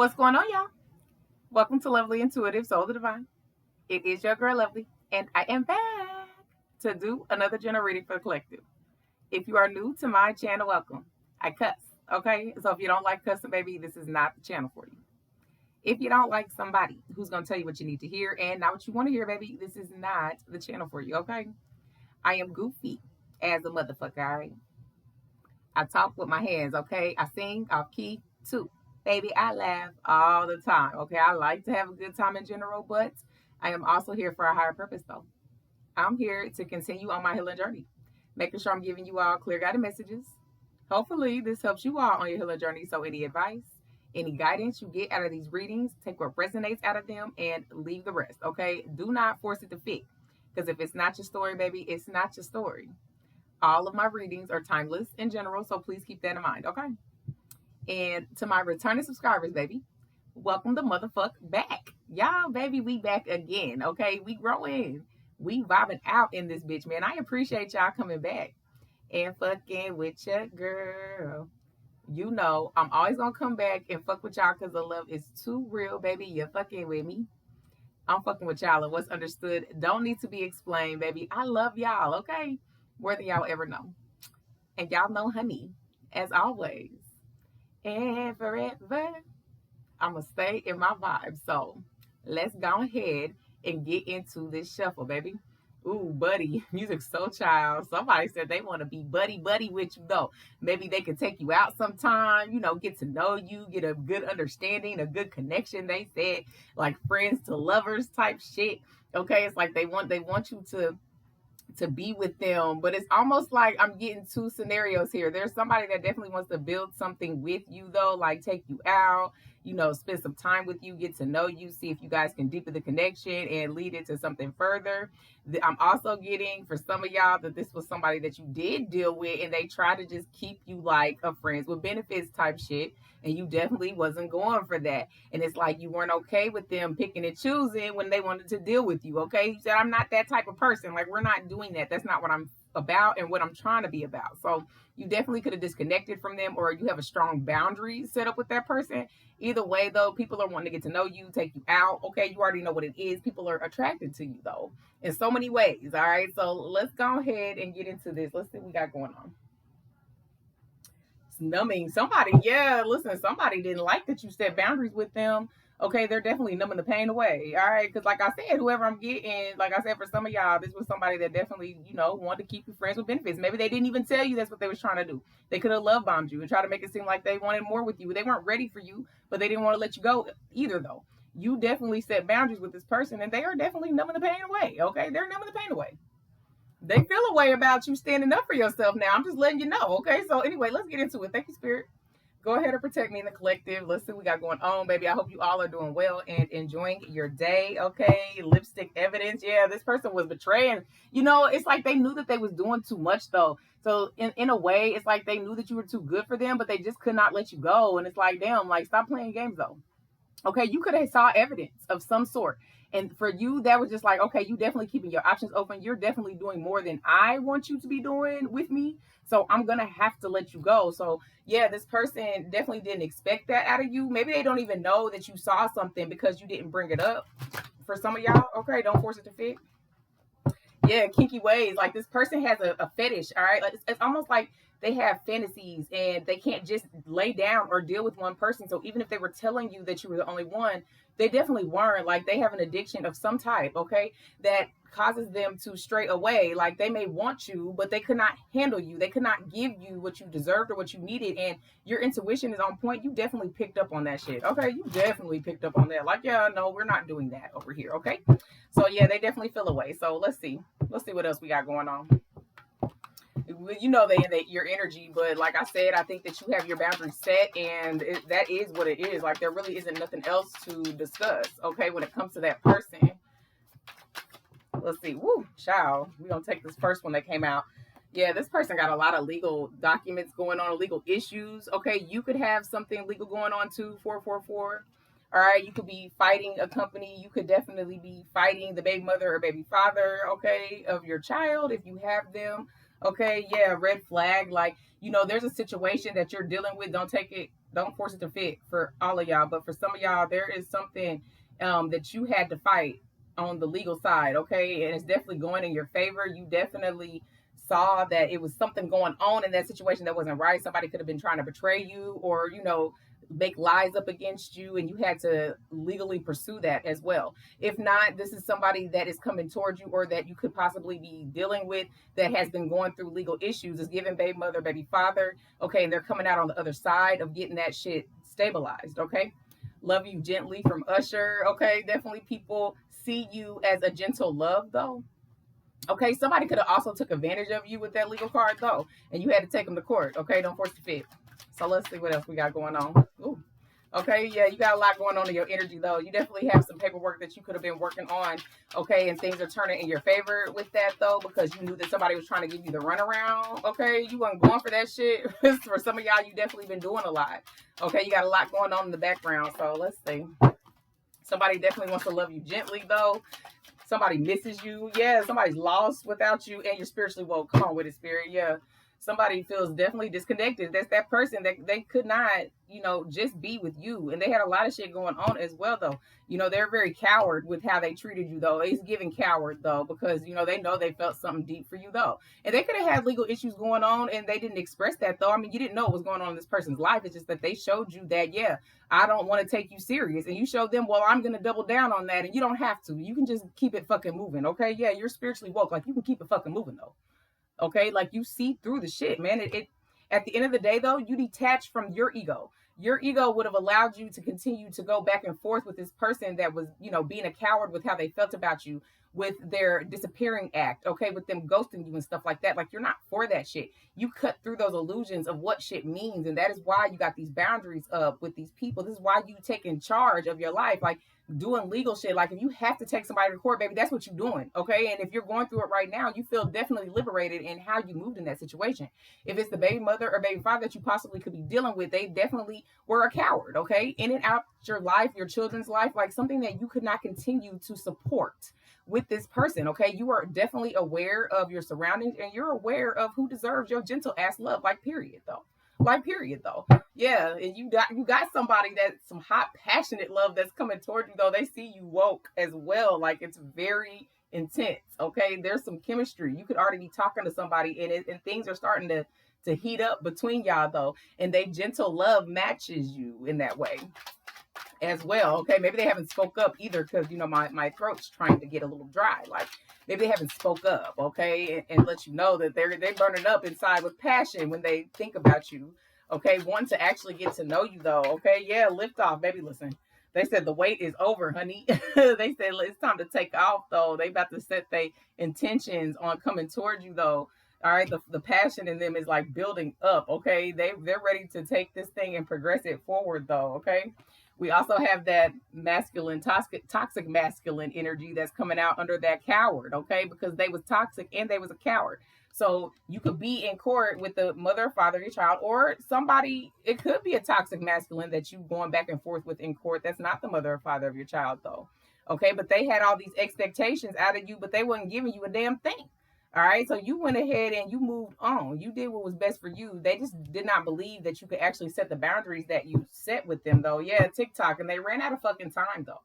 What's going on, y'all? Welcome to Lovely Intuitive Soul of the Divine. It is your girl, Lovely, and I am back to do another general reading for the collective. If you are new to my channel, welcome. I cuss, okay? So if you don't like cussing, baby, this is not the channel for you. If you don't like somebody who's going to tell you what you need to hear and not what you want to hear, baby, this is not the channel for you, okay? I am goofy as a motherfucker, all right? I talk with my hands, okay? I sing off key too. Baby, I laugh all the time, okay? I like to have a good time in general, but I am also here for a higher purpose, though. I'm here to continue on my healing journey, making sure I'm giving you all clear guided messages. Hopefully, this helps you all on your healing journey. So, any advice, any guidance you get out of these readings, take what resonates out of them and leave the rest, okay? Do not force it to fit, because if it's not your story, baby, it's not your story. All of my readings are timeless in general, so please keep that in mind, okay? And to my returning subscribers, baby, welcome the motherfuck back. Y'all, baby, we back again, okay? We growing. We vibing out in this bitch, man. I appreciate y'all coming back and fucking with your girl. You know, I'm always gonna come back and fuck with y'all because the love is too real, baby. You're fucking with me. I'm fucking with y'all, and what's understood don't need to be explained, baby. I love y'all, okay? More than y'all ever know. And y'all know, honey, as always, and forever, I'm going to stay in my vibe. So let's go ahead and get into this shuffle, baby. Ooh, buddy, music's so child. Somebody said they want to be buddy with you, though. Maybe they could take you out sometime, get to know you, get a good understanding, a good connection. They said like friends to lovers type shit. Okay, it's like they want you to be with them, but it's almost like I'm getting two scenarios here. There's somebody that definitely wants to build something with you, though, like take you out, spend some time with you, get to know you, see if you guys can deepen the connection and lead it to something further. I'm also getting for some of y'all that this was somebody that you did deal with and they try to just keep you like a friends with benefits type shit, and you definitely wasn't going for that. And it's like you weren't okay with them picking and choosing when they wanted to deal with you. Okay, you said, I'm not that type of person. Like, we're not doing that. That's not what I'm about and what I'm trying to be about. So you definitely could have disconnected from them, or you have a strong boundary set up with that person. Either way, though, people are wanting to get to know you, take you out. Okay, you already know what it is. People are attracted to you, though, in so many ways. All right, so let's go ahead and get into this. Let's see what we got going on. Numbing somebody. Yeah, listen, somebody didn't like that you set boundaries with them. Okay, they're definitely numbing the pain away. All right, because like I said, whoever I'm getting, like I said, for some of y'all, this was somebody that definitely, wanted to keep you friends with benefits. Maybe they didn't even tell you that's what they was trying to do. They could have love bombed you and try to make it seem like they wanted more with you. They weren't ready for you, but they didn't want to let you go either, though. You definitely set boundaries with this person, and they are definitely numbing the pain away. Okay, they're numbing the pain away. They feel a way about you standing up for yourself now. I'm just letting you know, okay? So anyway, let's get into it. Thank you, Spirit. Go ahead and protect me in the collective. Let's see what we got going on, baby. I hope you all are doing well and enjoying your day, okay? Lipstick evidence. Yeah, this person was betraying. It's like they knew that they was doing too much, though. So in a way, it's like they knew that you were too good for them, but they just could not let you go. And it's like, damn, like, stop playing games, though. Okay, you could have saw evidence of some sort. And for you, that was just like, okay, you definitely keeping your options open. You're definitely doing more than I want you to be doing with me. So I'm going to have to let you go. So yeah, this person definitely didn't expect that out of you. Maybe they don't even know that you saw something because you didn't bring it up. For some of y'all, okay, don't force it to fit. Yeah, kinky ways. Like, this person has a fetish, all right? Like, it's almost like they have fantasies and they can't just lay down or deal with one person. So even if they were telling you that you were the only one, they definitely weren't. Like, they have an addiction of some type, okay, that causes them to stray away. Like, they may want you, but they could not handle you. They could not give you what you deserved or what you needed. And your intuition is on point. You definitely picked up on that shit. Okay, you definitely picked up on that. Like, yeah, no, we're not doing that over here, okay? So yeah, they definitely feel away. So let's see what else we got going on. They your energy, but like I said, I think that you have your boundaries set, and that is what it is. Like, there really isn't nothing else to discuss, okay, when it comes to that person. Let's see. Woo, child. We're gonna take this first one that came out. Yeah, this person got a lot of legal documents going on, legal issues. Okay, you could have something legal going on too. 444. All right, you could be fighting a company. You could definitely be fighting the baby mother or baby father, okay, of your child if you have them. Okay, yeah, red flag. Like, there's a situation that you're dealing with. Don't force it to fit for all of y'all. But for some of y'all, there is something that you had to fight on the legal side, okay? And it's definitely going in your favor. You definitely saw that it was something going on in that situation that wasn't right. Somebody could have been trying to betray you or, make lies up against you, and you had to legally pursue that as well. If not, this is somebody that is coming towards you or that you could possibly be dealing with that has been going through legal issues, is giving baby mother, baby father, okay, and they're coming out on the other side of getting that shit stabilized, okay? Love you gently from Usher, okay? Definitely people see you as a gentle love, though. Okay, somebody could have also took advantage of you with that legal card, though, and you had to take them to court, okay? Don't force the fit. So let's see what else we got going on. Ooh. Okay, yeah, you got a lot going on in your energy, though. You definitely have some paperwork that you could have been working on, okay, and things are turning in your favor with that, though, because you knew that somebody was trying to give you the runaround, okay? You weren't going for that shit. For some of y'all, you definitely been doing a lot, okay? You got a lot going on in the background, so let's see. Somebody definitely wants to love you gently, though. Somebody misses you. Yeah, somebody's lost without you, and you're spiritually woke. Come on with it, spirit. Yeah. Somebody feels definitely disconnected. That's that person that they could not, just be with you. And they had a lot of shit going on as well, though. They're very coward with how they treated you, though. It's giving coward, though, because, they know they felt something deep for you, though. And they could have had legal issues going on, and they didn't express that, though. I mean, you didn't know what was going on in this person's life. It's just that they showed you that, yeah, I don't want to take you serious. And you showed them, well, I'm going to double down on that. And you don't have to. You can just keep it fucking moving, okay? Yeah, you're spiritually woke. Like, you can keep it fucking moving, though. Okay, like you see through the shit, man. It at the end of the day, though, you detach from your ego. Your ego would have allowed you to continue to go back and forth with this person that was, being a coward with how they felt about you, with their disappearing act, okay, with them ghosting you and stuff like that. Like, you're not for that shit. You cut through those illusions of what shit means, and that is why you got these boundaries up with these people. This is why you taking charge of your life. Like, doing legal shit. Like, if you have to take somebody to court, baby, that's what you're doing, okay? And if you're going through it right now, you feel definitely liberated in how you moved in that situation. If it's the baby mother or baby father that you possibly could be dealing with, they definitely were a coward, okay? In and out your life, your children's life, like something that you could not continue to support with this person, okay? You are definitely aware of your surroundings, and you're aware of who deserves your gentle ass love, like, period, though. Like, period, though. Yeah, and you got somebody that's some hot, passionate love that's coming toward you, though. They see you woke as well. Like, it's very intense, okay? There's some chemistry. You could already be talking to somebody, and things are starting to heat up between y'all, though. And they gentle love matches you in that way as well, okay? Maybe they haven't spoke up either, because, my throat's trying to get a little dry. Like, maybe they haven't spoke up, okay, and let you know that they're burning up inside with passion when they think about you, okay, wanting to actually get to know you, though, okay? Yeah, lift off, baby. Listen, they said the wait is over, honey. They said it's time to take off, though. They about to set their intentions on coming towards you, though. All right, the passion in them is like building up, okay? They're ready to take this thing and progress it forward, though, okay? We also have that masculine, toxic masculine energy that's coming out under that coward, okay? Because they was toxic and they was a coward. So you could be in court with the mother or father of your child, or somebody, it could be a toxic masculine that you going back and forth with in court. That's not the mother or father of your child, though. Okay, but they had all these expectations out of you, but they wasn't giving you a damn thing. All right, so you went ahead and you moved on. You did what was best for you. They just did not believe that you could actually set the boundaries that you set with them, though. Yeah, TikTok, and they ran out of fucking time, though.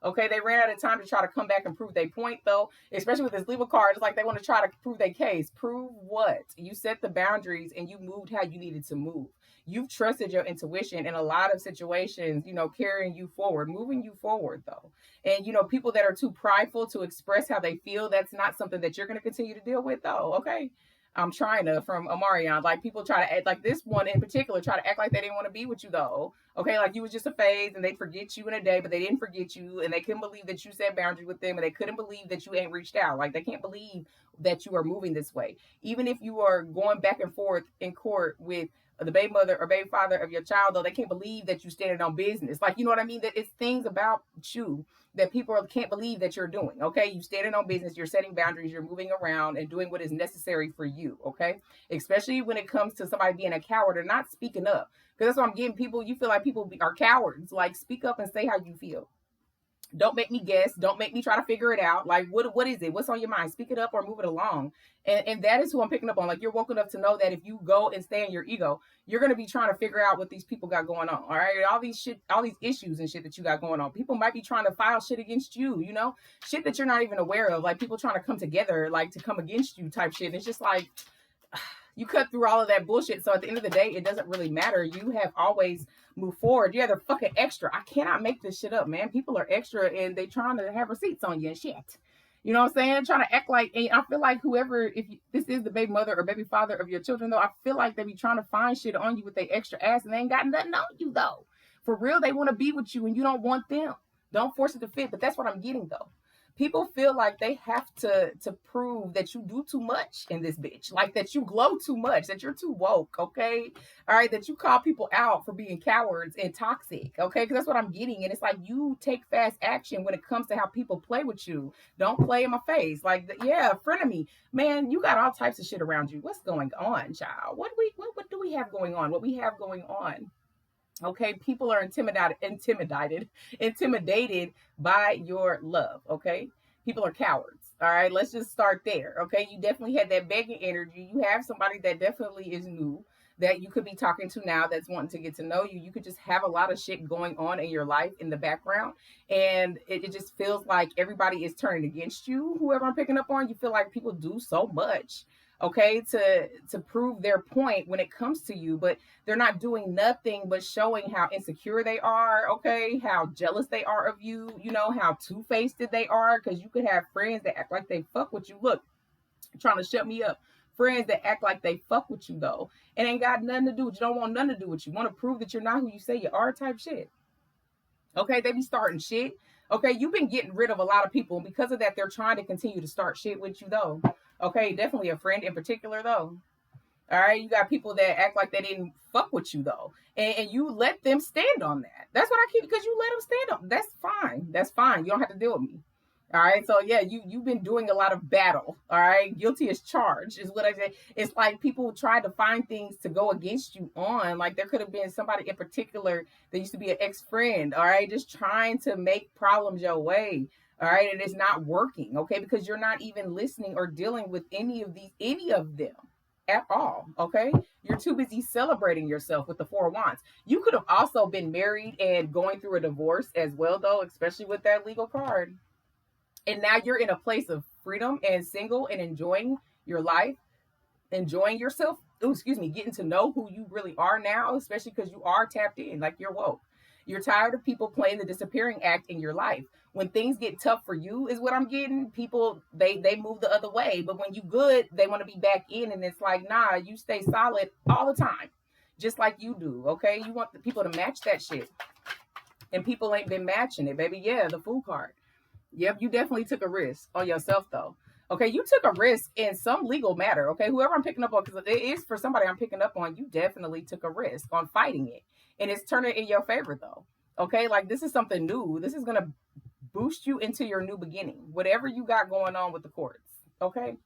Okay, they ran out of time to try to come back and prove their point, though. Especially with this legal card, it's like they want to try to prove their case. Prove what? You set the boundaries and you moved how you needed to move. You've trusted your intuition in a lot of situations, carrying you forward, moving you forward, though. And, people that are too prideful to express how they feel, that's not something that you're going to continue to deal with, though, okay? I'm trying to, from Amarion, like, people try to act, like this one in particular, try to act like they didn't want to be with you, though, okay? Like, you was just a phase, and they forget you in a day, but they didn't forget you, and they couldn't believe that you set boundaries with them, and they couldn't believe that you ain't reached out. Like, they can't believe that you are moving this way. Even if you are going back and forth in court with the baby mother or baby father of your child, though, they can't believe that you standing on business. Like, you know what I mean? That it's things about you that people can't believe that you're doing, okay? You standing on business, you're setting boundaries, you're moving around and doing what is necessary for you, okay? Especially when it comes to somebody being a coward or not speaking up. Because that's what I'm getting people, you feel like people are cowards. Like, speak up and say how you feel. Don't make me guess. Don't make me try to figure it out. Like, what is it? What's on your mind? Speak it up or move it along. And that is who I'm picking up on. Like, you're woken up to know that if you go and stay in your ego, you're gonna be trying to figure out what these people got going on. All right, all these shit, all these issues and shit that you got going on. People might be trying to file shit against you. You know, shit that you're not even aware of. Like people trying to come together, like to come against you, type shit. And it's just like you cut through all of that bullshit. So at the end of the day, it doesn't really matter. You have always moved forward. Yeah, they're fucking extra. I cannot make this shit up, man. People are extra and they trying to have receipts on you and shit. You know what I'm saying? Trying to act like, and I feel like whoever, if you, this is the baby mother or baby father of your children, though, I feel like they be trying to find shit on you with their extra ass and they ain't got nothing on you, though. For real, they want to be with you and you don't want them. Don't force it to fit. But that's what I'm getting, though. People feel like they have to prove that you do too much in this bitch, like that you glow too much, that you're too woke, okay? All right, that you call people out for being cowards and toxic, okay? Because that's what I'm getting. And it's like you take fast action when it comes to how people play with you. Don't play in my face. Like, yeah, frenemy. Man, you got all types of shit around you. What's going on, child? What do we have going on? What we have going on? Okay, people are intimidated by your love. Okay, people are cowards. All right, let's just start there. Okay, you definitely had that begging energy. You have somebody that definitely is new that you could be talking to now that's wanting to get to know you. You could just have a lot of shit going on in your life in the background, and it just feels like everybody is turning against you. Whoever I'm picking up on, you feel like people do so much, okay, to prove their point when it comes to you, but they're not doing nothing but showing how insecure they are, okay, how jealous they are of you, you know, how two-faced they are, because you could have friends that act like they fuck with you. Look, trying to shut me up. Friends that act like they fuck with you, though, and ain't got nothing to do with you, don't want nothing to do with you, want to prove that you're not who you say you are, type shit. Okay, they be starting shit. Okay, you've been getting rid of a lot of people, and because of that, they're trying to continue to start shit with you, though. Okay, definitely a friend in particular, though. All right, you got people that act like they didn't fuck with you, though, and you let them stand on that. That's what I keep, because you let them stand on. That's fine. That's fine. You don't have to deal with me. All right, so yeah, you've been doing a lot of battle. All right, guilty as charged is what I say. It's like people try to find things to go against you on. Like there could have been somebody in particular that used to be an ex-friend. All right, just trying to make problems your way. All right, and it's not working. Okay, because you're not even listening or dealing with any of them at all. Okay, you're too busy celebrating yourself with the Four of Wands. You could have also been married and going through a divorce as well, though, especially with that legal card. And now you're in a place of freedom and single and enjoying your life, enjoying yourself. Oh, excuse me, getting to know who you really are now, especially because you are tapped in, like you're woke. You're tired of people playing the disappearing act in your life. When things get tough for you, is what I'm getting. People, they move the other way. But when you good, they want to be back in. And it's like, nah, you stay solid all the time, just like you do, okay? You want the people to match that shit. And people ain't been matching it, baby. Yeah, the Fool card. Yep, you definitely took a risk on yourself, though. Okay, you took a risk in some legal matter. Okay, whoever I'm picking up on, because it is for somebody I'm picking up on, you definitely took a risk on fighting it. And it's turning in your favor, though. Okay, like this is something new. This is going to boost you into your new beginning, whatever you got going on with the courts. Okay,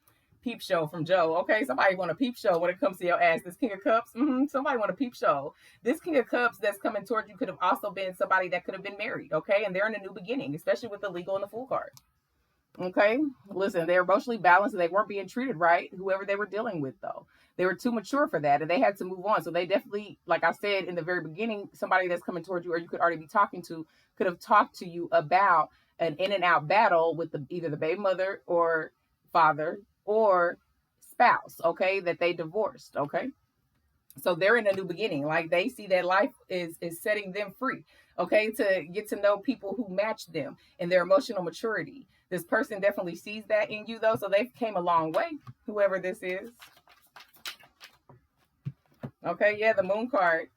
peep show from Joe. Okay, somebody want a peep show when it comes to your ass. This King of Cups, somebody want a peep show. This King of Cups that's coming towards you could have also been somebody that could have been married, okay? And they're in a new beginning, especially with the legal and the Fool card. Okay, listen, they're emotionally balanced and they weren't being treated right, whoever they were dealing with, though. They were too mature for that and they had to move on. So they definitely, like I said in the very beginning, somebody that's coming towards you or you could already be talking to could have talked to you about an in and out battle with either the baby mother or father or spouse, okay, that they divorced, okay? So they're in a new beginning. Like they see that life is setting them free, okay, to get to know people who match them and their emotional maturity. This person definitely sees that in you, though, so they've came a long way, whoever this is. Okay, yeah, the Moon card.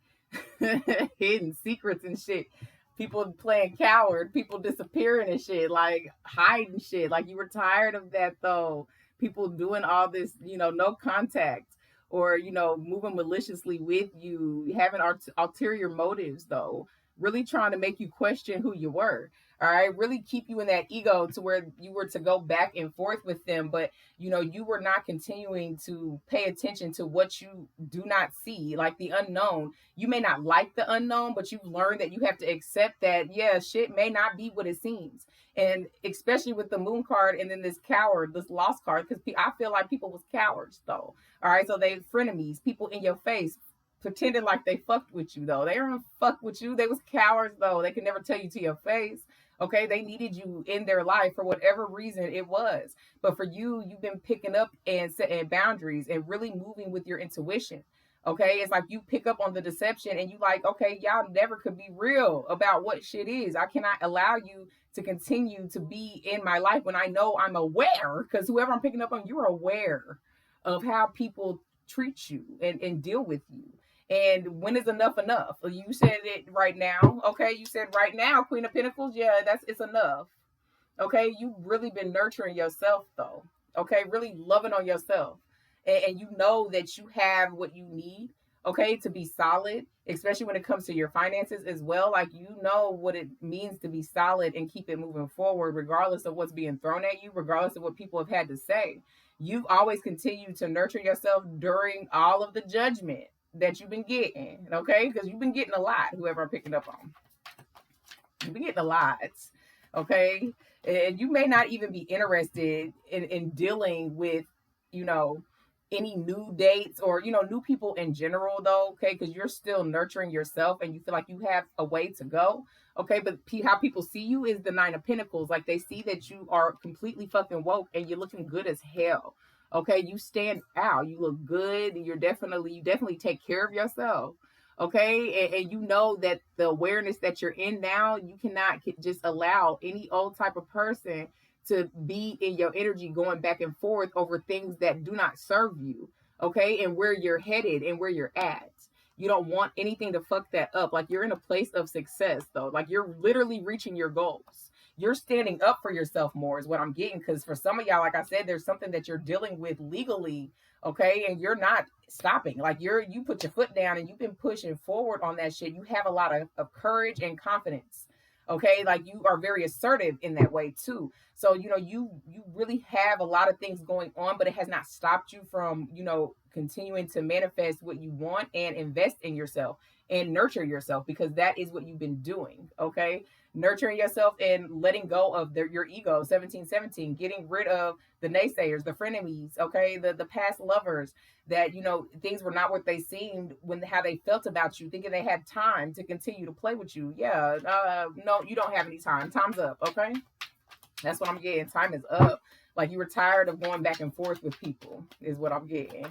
Hidden secrets and shit. People playing coward, people disappearing and shit, like hiding shit. Like you were tired of that, though. People doing all this, no contact or, moving maliciously with you, having ulterior motives, though. really trying to make you question who you were. All right, really keep you in that ego to where you were to go back and forth with them, but you were not continuing to pay attention to what you do not see, like the unknown. You may not like the unknown, but you've learned that you have to accept that, yeah, shit may not be what it seems. And especially with the moon card and then this coward, this lost card, because I feel like people was cowards though. All right, so they frenemies, people in your face pretending like they fucked with you though. They don't fuck with you. They was cowards though. They could never tell you to your face. Okay, they needed you in their life for whatever reason it was. But for you, you've been picking up and setting boundaries and really moving with your intuition. Okay, it's like you pick up on the deception and you like, okay, y'all never could be real about what shit is. I cannot allow you to continue to be in my life when I know I'm aware, because whoever I'm picking up on, you're aware of how people treat you and deal with you. And when is enough enough? You said it right now. Okay, you said right now, Queen of Pentacles. Yeah, it's enough. Okay, you've really been nurturing yourself though. Okay, really loving on yourself. And you know that you have what you need, okay, to be solid, especially when it comes to your finances as well. Like, you know what it means to be solid and keep it moving forward, regardless of what's being thrown at you, regardless of what people have had to say. You've always continued to nurture yourself during all of the judgment that you've been getting, okay? Because you've been getting a lot, whoever I'm picking up on. You've been getting a lot, okay? And you may not even be interested in dealing with, any new dates or, new people in general, though, okay? Because you're still nurturing yourself and you feel like you have a way to go, okay? But how people see you is the Nine of Pentacles. Like, they see that you are completely fucking woke and you're looking good as hell. Okay, you stand out. You look good. You definitely take care of yourself. Okay, and you know that the awareness that you're in now, you cannot just allow any old type of person to be in your energy going back and forth over things that do not serve you. Okay, and where you're headed and where you're at. You don't want anything to fuck that up. Like, you're in a place of success though. Like, you're literally reaching your goals. You're standing up for yourself more is what I'm getting. Because for some of y'all, like I said, there's something that you're dealing with legally, okay, and you're not stopping. Like, you put your foot down and you've been pushing forward on that shit. You have a lot of courage and confidence, okay? Like, you are very assertive in that way too. So you really have a lot of things going on, but it has not stopped you from continuing to manifest what you want and invest in yourself and nurture yourself, because that is what you've been doing, okay? Nurturing yourself and letting go of your ego. 1717, getting rid of the naysayers, the frenemies, okay, the past lovers that things were not what they seemed, when how they felt about you, thinking they had time to continue to play with you. No, you don't have any time. Time's up, okay? That's what I'm getting. Time is up. Like, you were tired of going back and forth with people is what I'm getting.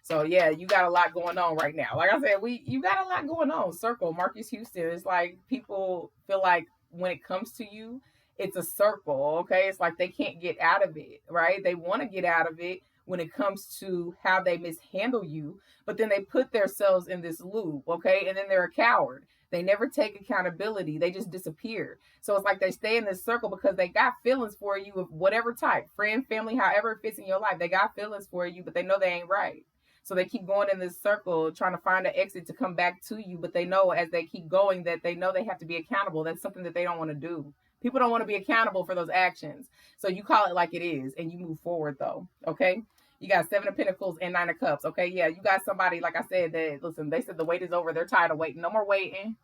So yeah, you got a lot going on right now. Like I said, you got a lot going on. Circle, Marcus Houston. It's like people feel like when it comes to you, it's a circle, okay? It's like they can't get out of it, right? They want to get out of it when it comes to how they mishandle you, but then they put themselves in this loop, okay? And then they're a coward. They never take accountability. They just disappear. So it's like they stay in this circle because they got feelings for you of whatever type, friend, family, however it fits in your life. They got feelings for you, but they know they ain't right. So they keep going in this circle, trying to find an exit to come back to you. But they know as they keep going that they know they have to be accountable. That's something that they don't want to do. People don't want to be accountable for those actions. So you call it like it is and you move forward though. Okay. You got Seven of Pentacles and Nine of Cups. Okay. Yeah. You got somebody, like I said, that, listen, they said the wait is over. They're tired of waiting. No more waiting.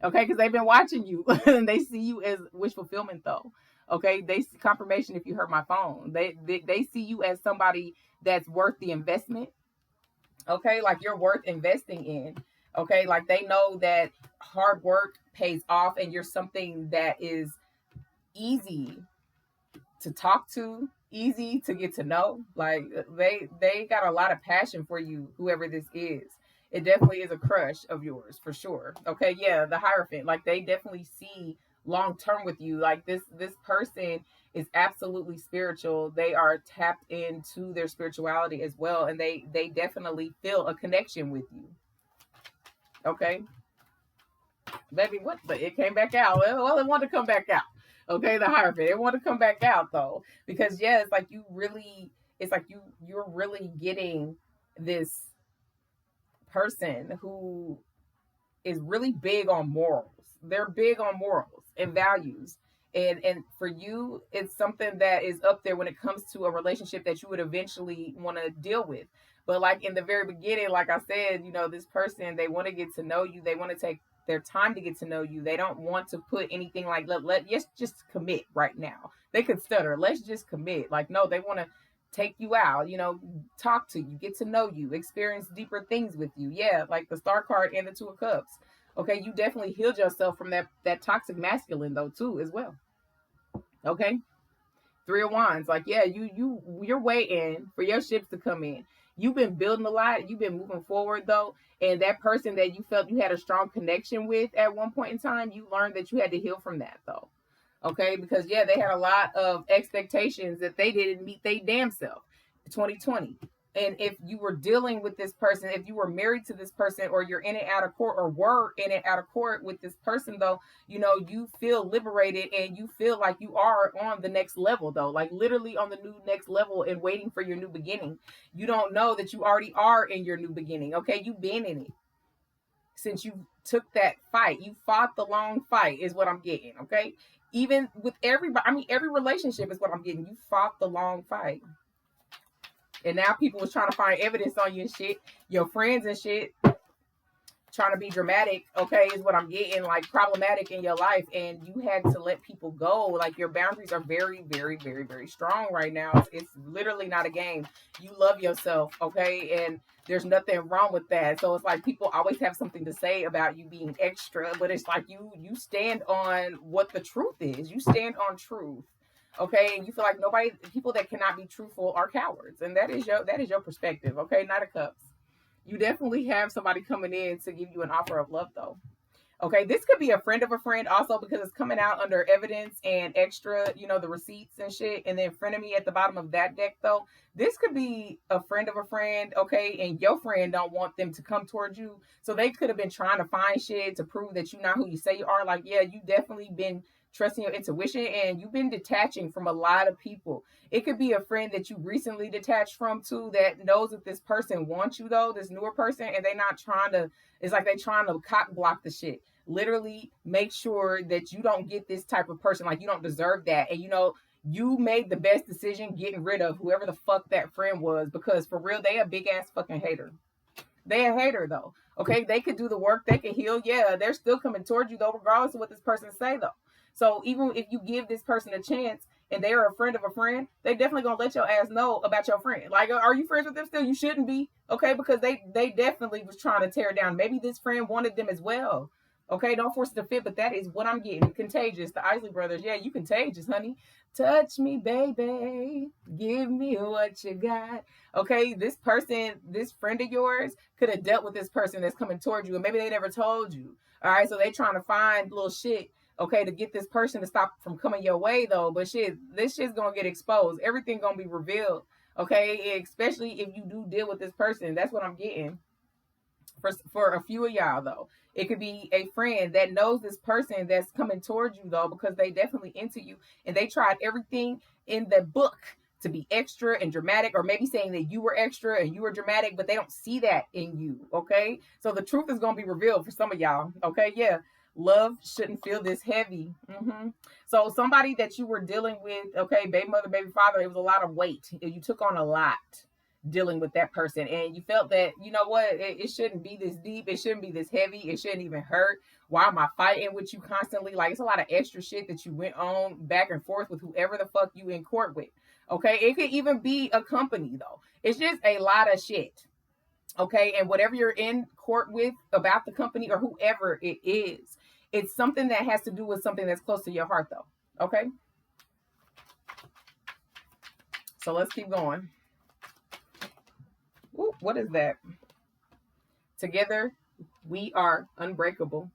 Okay. Because they've been watching you and they see you as wish fulfillment though. Okay. They see confirmation if you heard my phone. They see you as somebody that's worth the investment. Okay, like you're worth investing in. Okay, like they know that hard work pays off and you're something that is easy to talk to, easy to get to know. Like they got a lot of passion for you, whoever this is. It definitely is a crush of yours for sure. Okay, yeah, the Hierophant, like they definitely see long term with you. Like this person is absolutely spiritual. They are tapped into their spirituality as well, and they definitely feel a connection with you. Okay, baby, what the, it came back out. Well, it wanted to come back out. Okay, the Hierophant, it wanted to come back out though, because yeah, it's like you're really getting this person who is really big on morals. They're big on morals and values. And for you, it's something that is up there when it comes to a relationship that you would eventually want to deal with. But like in the very beginning, like I said, this person, they want to get to know you. They want to take their time to get to know you. They don't want to put anything like let's just commit right now. They could stutter. Let's just commit. Like no, they want to take you out, talk to you, get to know you, experience deeper things with you. Yeah, like the Star card and the Two of Cups. Okay, you definitely healed yourself from that toxic masculine though too as well. Okay, Three of Wands. Like yeah, you're waiting for your ships to come in. You've been building a lot. You've been moving forward though, and that person that you felt you had a strong connection with at one point in time, you learned that you had to heal from that though. Okay, because yeah, they had a lot of expectations that they didn't meet they damn self. 2020. And if you were dealing with this person, if you were married to this person, or you're in and out of court, or were in and out of court with this person, though, you feel liberated and you feel like you are on the next level, though, like literally on the new next level and waiting for your new beginning. You don't know that you already are in your new beginning. Okay, you've been in it since you took that fight. You fought the long fight, is what I'm getting. Okay, even with everybody, I mean, every relationship is what I'm getting. You fought the long fight. And now people was trying to find evidence on you and shit. Your friends and shit trying to be dramatic, okay, is what I'm getting, like problematic in your life. And you had to let people go. Like your boundaries are very, very, very, very strong right now. It's literally not a game. You love yourself, okay? And there's nothing wrong with that. So it's like people always have something to say about you being extra, but it's like you stand on what the truth is. You stand on truth. Okay, and you feel like people that cannot be truthful are cowards, and that is your perspective. Okay, Knight of Cups. You definitely have somebody coming in to give you an offer of love, though. Okay, this could be a friend of a friend also, because it's coming out under evidence and extra, the receipts and shit, and then frenemy at the bottom of that deck, though. This could be a friend of a friend, okay, and your friend don't want them to come towards you, so they could have been trying to find shit to prove that you're not who you say you are. Like, yeah, you definitely been trusting your intuition, and you've been detaching from a lot of people. It could be a friend that you recently detached from too, that knows that this person wants you, though, this newer person, and they're not trying to, it's like they're trying to cock block the shit. Literally make sure that you don't get this type of person. Like, you don't deserve that. And you made the best decision getting rid of whoever the fuck that friend was, because for real, they a big ass fucking hater. They a hater though. Okay, they could do the work, they can heal. Yeah, they're still coming towards you though, regardless of what this person say though. So even if you give this person a chance and they are a friend of a friend, they definitely gonna let your ass know about your friend. Like, are you friends with them still? You shouldn't be. Okay, because they definitely was trying to tear down. Maybe this friend wanted them as well. Okay, don't force it to fit, but that is what I'm getting. Contagious, the Isley brothers. Yeah, you contagious, honey. Touch me, baby. Give me what you got. Okay, this person, this friend of yours could have dealt with this person that's coming towards you, and maybe they never told you. All right, so they trying to find little shit, okay, to get this person to stop from coming your way, though. But shit, this shit's gonna get exposed. Everything gonna be revealed, okay? Especially if you do deal with this person. That's what I'm getting. For a few of y'all, though, it could be a friend that knows this person that's coming towards you, though, because they definitely into you, and they tried everything in the book to be extra and dramatic, or maybe saying that you were extra and you were dramatic, but they don't see that in you. Okay, so the truth is gonna be revealed for some of y'all. Okay, yeah, love shouldn't feel this heavy. So somebody that you were dealing with, okay, baby mother, baby father, it was a lot of weight. You took on a lot dealing with that person, and you felt that, you know what, it shouldn't be this deep, it shouldn't be this heavy, it shouldn't even hurt. Why am I fighting with you constantly? Like, it's a lot of extra shit that you went on back and forth with whoever the fuck you in court with. Okay, it could even be a company, though. It's just a lot of shit. Okay, and whatever you're in court with about the company or whoever it is, it's something that has to do with something that's close to your heart, though. Okay, so let's keep going. Ooh, what is that? Together, we are unbreakable.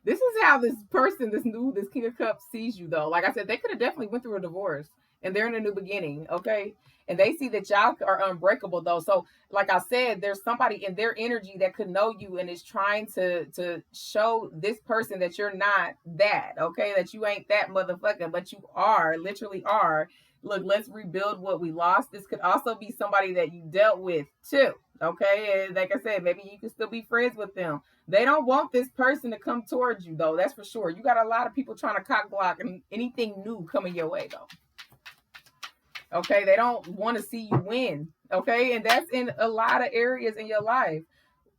This is how this person, this King of Cups sees you, though. Like I said, they could have definitely went through a divorce, and they're in a new beginning, okay? And they see that y'all are unbreakable, though. So, like I said, there's somebody in their energy that could know you and is trying to show this person that you're not that, okay? That you ain't that motherfucker, but you are, literally are. Look, let's rebuild what we lost. This could also be somebody that you dealt with too. Okay, and like I said, maybe you can still be friends with them. They don't want this person to come towards you, though. That's for sure. You got a lot of people trying to cock block and anything new coming your way, though. Okay, they don't want to see you win. Okay, and that's in a lot of areas in your life.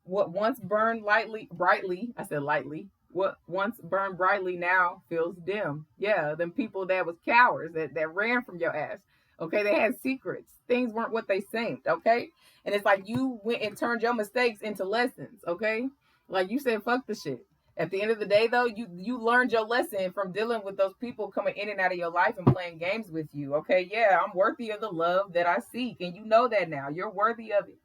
What once burned brightly, I said lightly. What once burned brightly now feels dim. Yeah, them people that was cowards that ran from your ass. Okay, they had secrets. Things weren't what they seemed. Okay, and it's like you went and turned your mistakes into lessons. Okay, like you said, fuck the shit. At the end of the day, though, you learned your lesson from dealing with those people coming in and out of your life and playing games with you. Okay, yeah, I'm worthy of the love that I seek, and you know that now. You're worthy of it.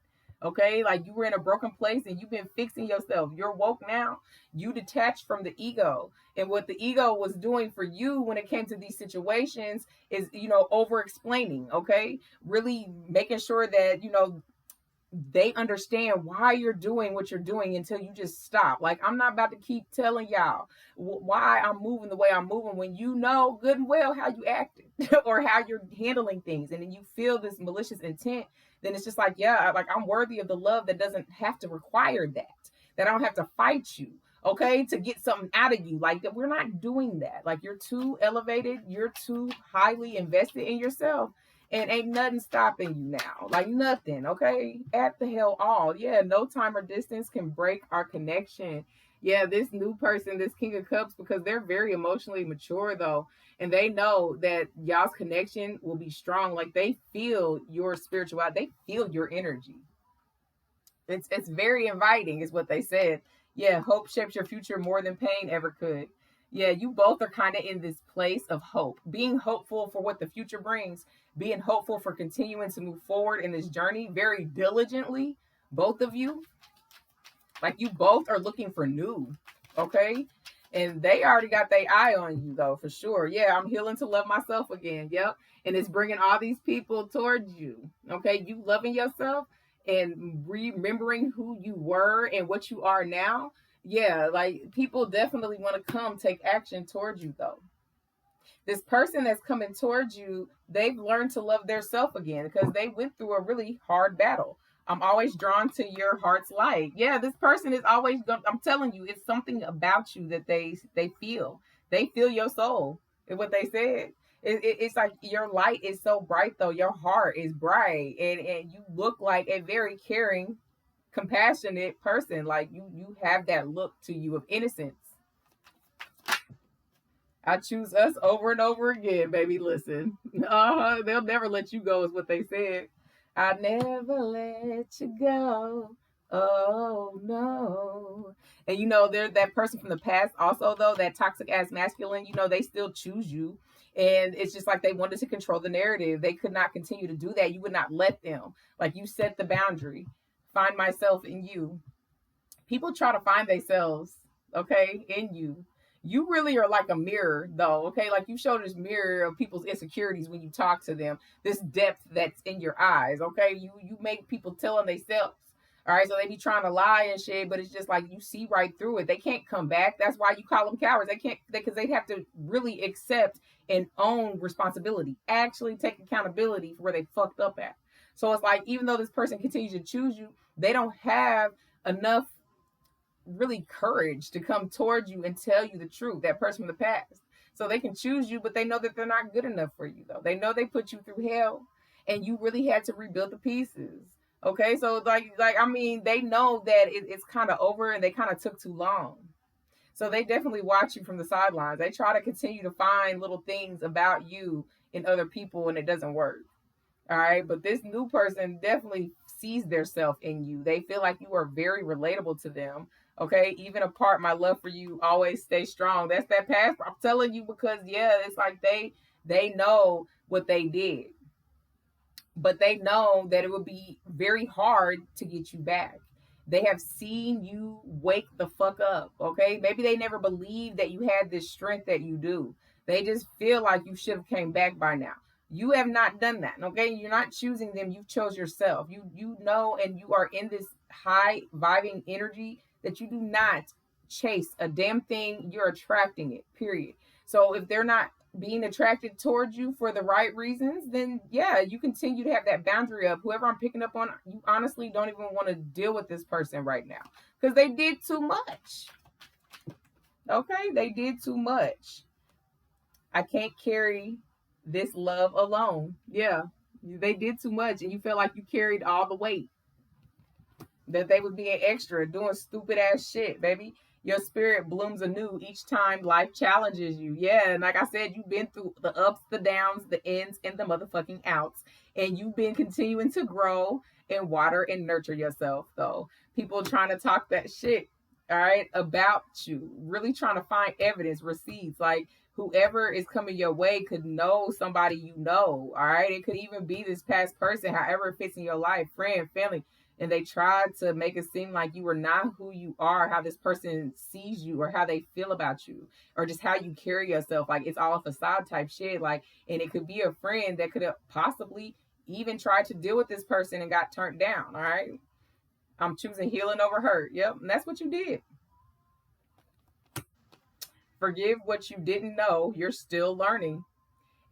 Okay, like you were in a broken place and you've been fixing yourself. You're woke now. You detached from the ego. And what the ego was doing for you when it came to these situations is, over explaining, okay? Really making sure that, they understand why you're doing what you're doing until you just stop. Like, I'm not about to keep telling y'all why I'm moving the way I'm moving when you know good and well how you acted or how you're handling things. And then you feel this malicious intent, then it's just like, yeah, like I'm worthy of the love that doesn't have to require that I don't have to fight you. Okay, to get something out of you. Like, we're not doing that. Like, you're too elevated, you're too highly invested in yourself, and ain't nothing stopping you now. Like, nothing. Okay, at the hell all. Yeah, no time or distance can break our connection. Yeah, this new person, this King of Cups, because they're very emotionally mature though, and they know that y'all's connection will be strong. Like, they feel your spirituality, they feel your energy. It's very inviting, is what they said. Yeah, hope shapes your future more than pain ever could. Yeah, you both are kind of in this place of hope, being hopeful for what the future brings, being hopeful for continuing to move forward in this journey very diligently. Both of you, like, you both are looking for new, okay? And they already got their eye on you, though, for sure. Yeah, I'm healing to love myself again. Yep. And it's bringing all these people towards you, okay? You loving yourself and remembering who you were and what you are now. Yeah, like, people definitely want to come take action towards you, though. This person that's coming towards you, they've learned to love their self again because they went through a really hard battle. I'm always drawn to your heart's light. Yeah, this person is always going. I'm telling you, it's something about you that they feel. They feel your soul. Is what they said. It's like your light is so bright though. Your heart is bright, and you look like a very caring, compassionate person. Like, you have that look to you of innocence. I choose us over and over again, baby. Listen, they'll never let you go, is what they said. I never let you go. Oh no. And they're that person from the past, also though, that toxic ass masculine. They still choose you, and it's just like they wanted to control the narrative. They could not continue to do that. You would not let them. Like, you set the boundary. Find myself in you. People try to find themselves, okay, in you. You really are like a mirror though, okay? Like, you show this mirror of people's insecurities when you talk to them, this depth that's in your eyes, okay? You make people tell on themselves. All right, so they be trying to lie and shit, but it's just like you see right through it. They can't come back. That's why you call them cowards. They can't, because they have to really accept and own responsibility, actually take accountability for where they fucked up at. So it's like, even though this person continues to choose you, they don't have enough really courage to come towards you and tell you the truth, that person from the past. So they can choose you, but they know that they're not good enough for you, though. They know they put you through hell and you really had to rebuild the pieces. Okay, so like I mean, they know that it's kind of over and they kind of took too long. So they definitely watch you from the sidelines. They try to continue to find little things about you in other people, and it doesn't work. All right, but this new person definitely sees their self in you. They feel like you are very relatable to them. Okay, even apart, my love for you always stay strong. That's that past. I'm telling you, because yeah, it's like they know what they did, but they know that it would be very hard to get you back. They have seen you wake the fuck up. Okay, maybe they never believed that you had this strength that you do. They just feel like you should have came back by now. You have not done that. Okay, you're not choosing them. You chose yourself. You know, and you are in this high vibing energy that you do not chase a damn thing, you're attracting it, period. So if they're not being attracted towards you for the right reasons, then yeah, you continue to have that boundary of whoever I'm picking up on, you honestly don't even want to deal with this person right now because they did too much. Okay, they did too much. I can't carry this love alone. Yeah, they did too much, and you feel like you carried all the weight. That they was being extra, doing stupid ass shit, baby. Your spirit blooms anew each time life challenges you. Yeah, and like I said, you've been through the ups, the downs, the ins, and the motherfucking outs. And you've been continuing to grow and water and nurture yourself, though. People trying to talk that shit, all right, about you. Really trying to find evidence, receipts. Like, whoever is coming your way could know somebody you know, all right? It could even be this past person, however it fits in your life, friend, family, and they tried to make it seem like you were not who you are, how this person sees you or how they feel about you or just how you carry yourself. Like it's all facade type shit. Like, and it could be a friend that could have possibly even tried to deal with this person and got turned down. All right. I'm choosing healing over hurt. Yep. And that's what you did. Forgive what you didn't know. You're still learning.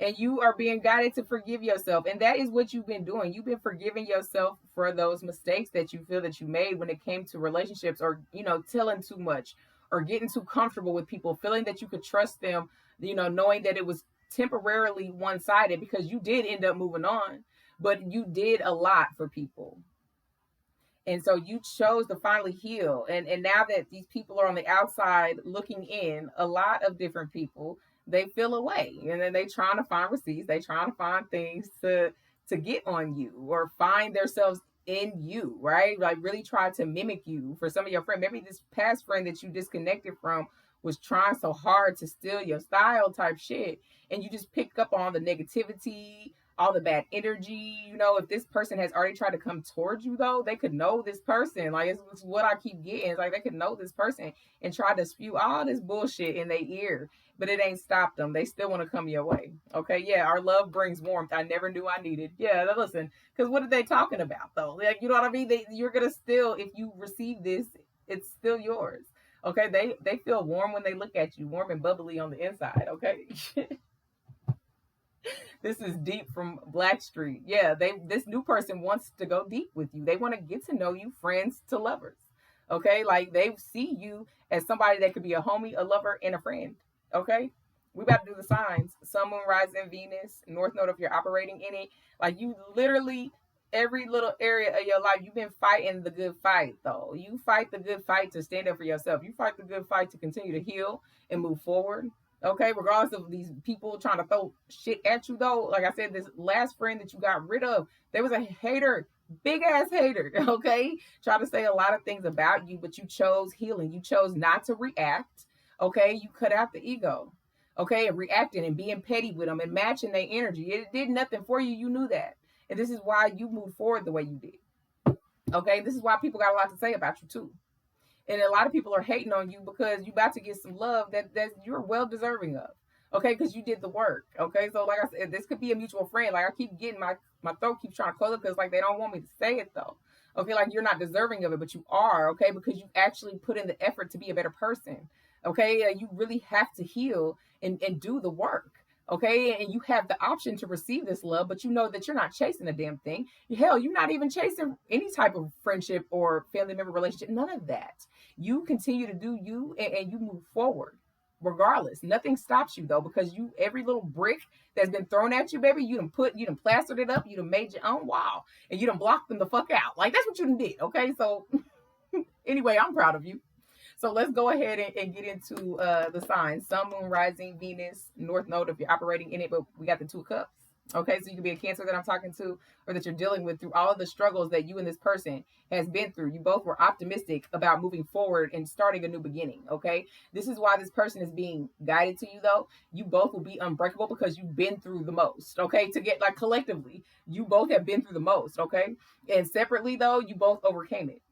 And you are being guided to forgive yourself, and that is what you've been doing. You've been forgiving yourself for those mistakes that you feel that you made when it came to relationships, or telling too much or getting too comfortable with people, feeling that you could trust them, knowing that it was temporarily one-sided, because you did end up moving on, but you did a lot for people. And so you chose to finally heal, and now that these people are on the outside looking in, a lot of different people, they feel away, and then they trying to find receipts, they trying to find things to get on you or find themselves in you, right? Like really try to mimic you. For some of your friends, maybe this past friend that you disconnected from was trying so hard to steal your style type shit, and you just pick up on the negativity, all the bad energy. If this person has already tried to come towards you, though, they could know this person. Like, it's what I keep getting. It's like they could know this person and try to spew all this bullshit in their ear, but it ain't stopped them. They still want to come your way. Okay, yeah, our love brings warmth I never knew I needed. Yeah, listen, because what are they talking about, though? Like, you know what I mean? You're going to still, if you receive this, it's still yours. Okay, they feel warm when they look at you, warm and bubbly on the inside. Okay. This is deep from Blackstreet. Yeah, this new person wants to go deep with you. They want to get to know you, friends to lovers. Okay, like they see you as somebody that could be a homie, a lover, and a friend. Okay, we about to do the signs: Sun, Moon, Rising, Venus, North Node if you're operating in it. Like you literally every little area of your life, you've been fighting the good fight. Though you fight the good fight to stand up for yourself. You fight the good fight to continue to heal and move forward. Okay, regardless of these people trying to throw shit at you, though, like I said, this last friend that you got rid of, there was a hater, big ass hater, okay, trying to say a lot of things about you, but you chose healing. You chose not to react. Okay, you cut out the ego. Okay, and reacting and being petty with them and matching their energy. It did nothing for you. You knew that, and this is why you moved forward the way you did. Okay, this is why people got a lot to say about you too. And a lot of people are hating on you because you about to get some love that you're well deserving of. Okay, because you did the work. Okay, so like I said, this could be a mutual friend. Like I keep getting my throat keeps trying to close up because like they don't want me to say it though. Okay, like you're not deserving of it, but you are. Okay, because you actually put in the effort to be a better person. Okay, you really have to heal and do the work. Okay, and you have the option to receive this love, but you know that you're not chasing a damn thing. Hell, you're not even chasing any type of friendship or family member relationship. None of that. You continue to do you, and you move forward regardless. Nothing stops you though, because you every little brick that's been thrown at you, baby, you done plastered it up, you done made your own wall, and you done blocked them the fuck out. Like that's what you done did. Okay, so anyway, I'm proud of you. So let's go ahead and get into the signs: Sun, Moon, Rising, Venus, North Node if you're operating in it. But we got the Two of Cups. Okay, so you can be a Cancer that I'm talking to, or that you're dealing with through all of the struggles that you and this person has been through. You both were optimistic about moving forward and starting a new beginning. Okay, this is why this person is being guided to you, though. You both will be unbreakable because you've been through the most. Okay, to get like collectively, you both have been through the most. Okay, and separately though, you both overcame it.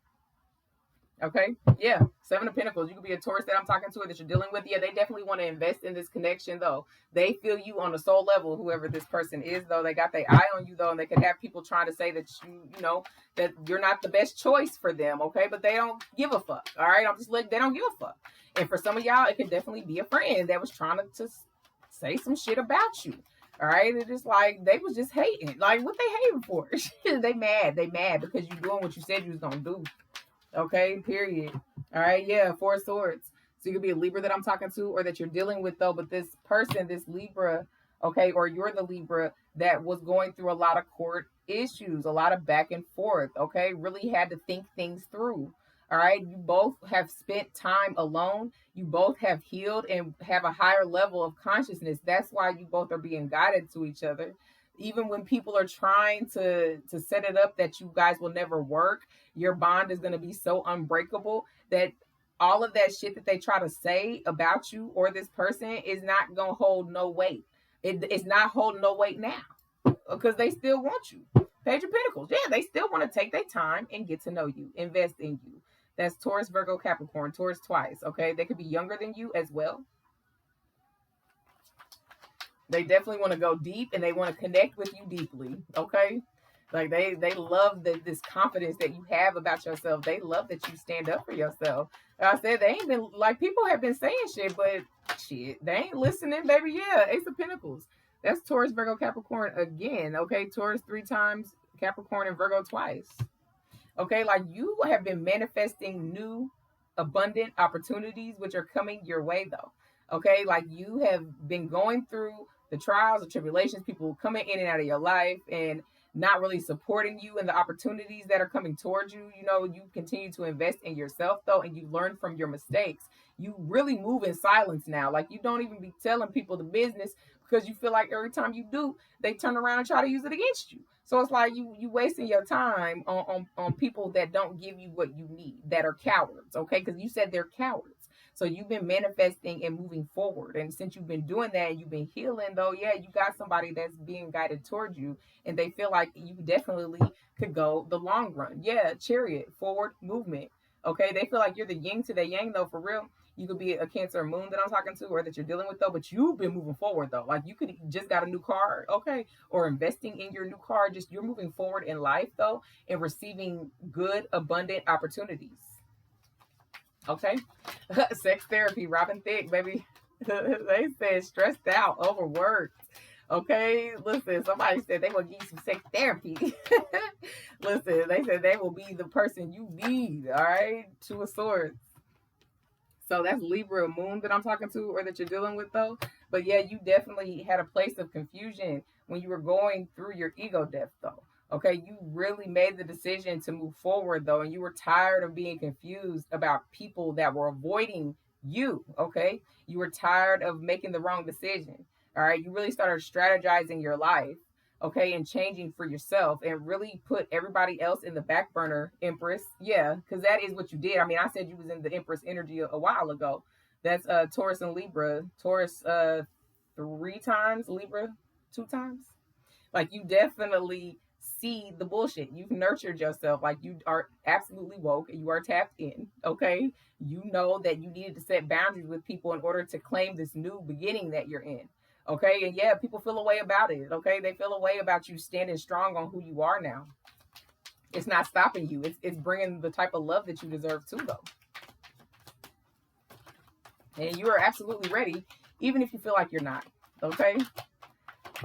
Okay. Yeah. Seven of Pentacles. You could be a Taurus that I'm talking to or that you're dealing with. Yeah, they definitely want to invest in this connection, though. They feel you on a soul level, whoever this person is, though. They got their eye on you, though, and they could have people trying to say that you know, that you're not the best choice for them, okay? But they don't give a fuck. All right. I'm just like, they don't give a fuck. And for some of y'all, it could definitely be a friend that was trying to say some shit about you. All right. It's just like they was just hating. Like, what they hating for? They mad. They mad because you doing what you said you was gonna do. Okay, period. All right, yeah, Four of Swords. So you could be a Libra that I'm talking to or that you're dealing with, though. But this person, this Libra, okay, or you're the Libra that was going through a lot of court issues, a lot of back and forth, okay, really had to think things through. All right, you both have spent time alone. You both have healed and have a higher level of consciousness. That's why you both are being guided to each other. Even when people are trying to set it up that you guys will never work, your bond is going to be so unbreakable that all of that shit that they try to say about you or this person is not going to hold no weight. It's not holding no weight now because they still want you. Page of Pentacles. Yeah, they still want to take their time and get to know you, invest in you. That's Taurus, Virgo, Capricorn. Taurus twice, okay? They could be younger than you as well. They definitely want to go deep and they want to connect with you deeply, okay? Like they love this confidence that you have about yourself. They love that you stand up for yourself. Like I said, they ain't been, like, people have been saying shit, but shit, they ain't listening, baby. Yeah, Ace of Pentacles. That's Taurus, Virgo, Capricorn again, okay? Taurus 3 times, Capricorn and Virgo twice. Okay, like you have been manifesting new abundant opportunities which are coming your way, though. Okay, like you have been going through the trials and tribulations, people coming in and out of your life and not really supporting you and the opportunities that are coming towards you. You know, you continue to invest in yourself, though, and you learn from your mistakes. You really move in silence now. Like you don't even be telling people the business because you feel like every time you do, they turn around and try to use it against you. So it's like you wasting your time on people that don't give you what you need, that are cowards, okay? Because you said they're cowards. So you've been manifesting and moving forward. And since you've been doing that and you've been healing, though, yeah, you got somebody that's being guided towards you. And they feel like you definitely could go the long run. Yeah, Chariot, forward movement. Okay, they feel like you're the yin to the yang, though, for real. You could be a Cancer moon that I'm talking to or that you're dealing with, though, but you've been moving forward, though. Like you could just got a new car, okay, or investing in your new car. Just you're moving forward in life, though, and receiving good, abundant opportunities. Okay. Sex therapy, Robin Thicke, baby. They said stressed out, overworked. Okay, listen, somebody said they will give you some sex therapy. Listen, they said they will be the person you need. All right, Two of Swords. So that's Libra moon that I'm talking to or that you're dealing with, though. But yeah, you definitely had a place of confusion when you were going through your ego death, though. Okay, you really made the decision to move forward, though, and you were tired of being confused about people that were avoiding you. Okay, you were tired of making the wrong decision. All right, you really started strategizing your life, okay, and changing for yourself and really put everybody else in the back burner, Empress. Yeah, because that is what you did. I mean, I said you was in the Empress energy a while ago. That's Taurus and Libra. Taurus 3 times, Libra 2 times. Like you definitely see the bullshit. You've nurtured yourself. Like you are absolutely woke and you are tapped in. Okay. You know that you needed to set boundaries with people in order to claim this new beginning that you're in. Okay. And yeah, people feel a way about it. Okay. They feel a way about you standing strong on who you are now. It's not stopping you. It's bringing the type of love that you deserve too, though. And you are absolutely ready, even if you feel like you're not. Okay.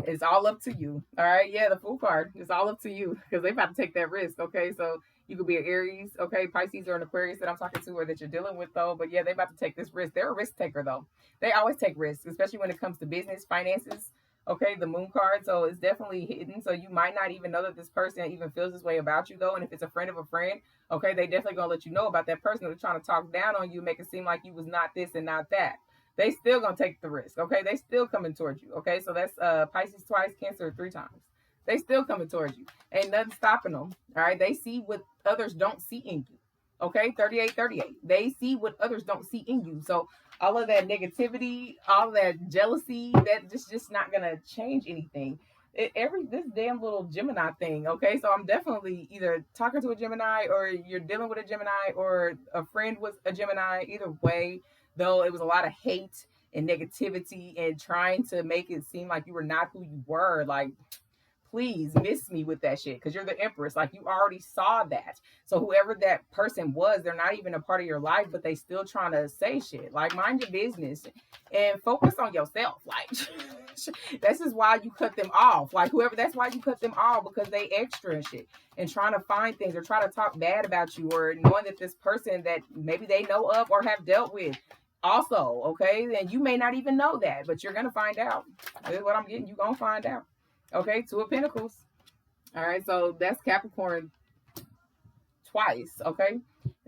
It's all up to you. All right. Yeah, the Fool card. It's all up to you because they're about to take that risk. Okay. So you could be an Aries, okay, Pisces or an Aquarius that I'm talking to or that you're dealing with, though. But yeah, they're about to take this risk. They're a risk taker, though. They always take risks, especially when it comes to business, finances. Okay, the Moon card. So it's definitely hidden. So you might not even know that this person even feels this way about you, though. And if it's a friend of a friend, okay, they definitely gonna let you know about that person that's trying to talk down on you, make it seem like you was not this and not that. They still gonna take the risk. Okay, they still coming towards you. Okay, so that's Pisces twice, Cancer 3 times. They still coming towards you. Ain't nothing stopping them. All right, they see what others don't see in you. Okay, 38. They see what others don't see in you. So all of that negativity, all of that jealousy, that just not gonna change anything. This damn little Gemini thing. Okay, so I'm definitely either talking to a Gemini or you're dealing with a Gemini or a friend was a Gemini. Either way, though, it was a lot of hate and negativity and trying to make it seem like you were not who you were. Like, please miss me with that shit because you're the empress. Like, you already saw that. So whoever that person was, they're not even a part of your life, but they still trying to say shit. Like, mind your business and focus on yourself. Like, this is why you cut them off. Like, whoever, that's why you cut them off, because they extra and shit and trying to find things or try to talk bad about you, or knowing that this person that maybe they know of or have dealt with also, okay, then you may not even know that, but you're gonna find out. That's what I'm getting. You're gonna find out. Okay, Two of Pentacles. All right, so that's Capricorn twice, okay,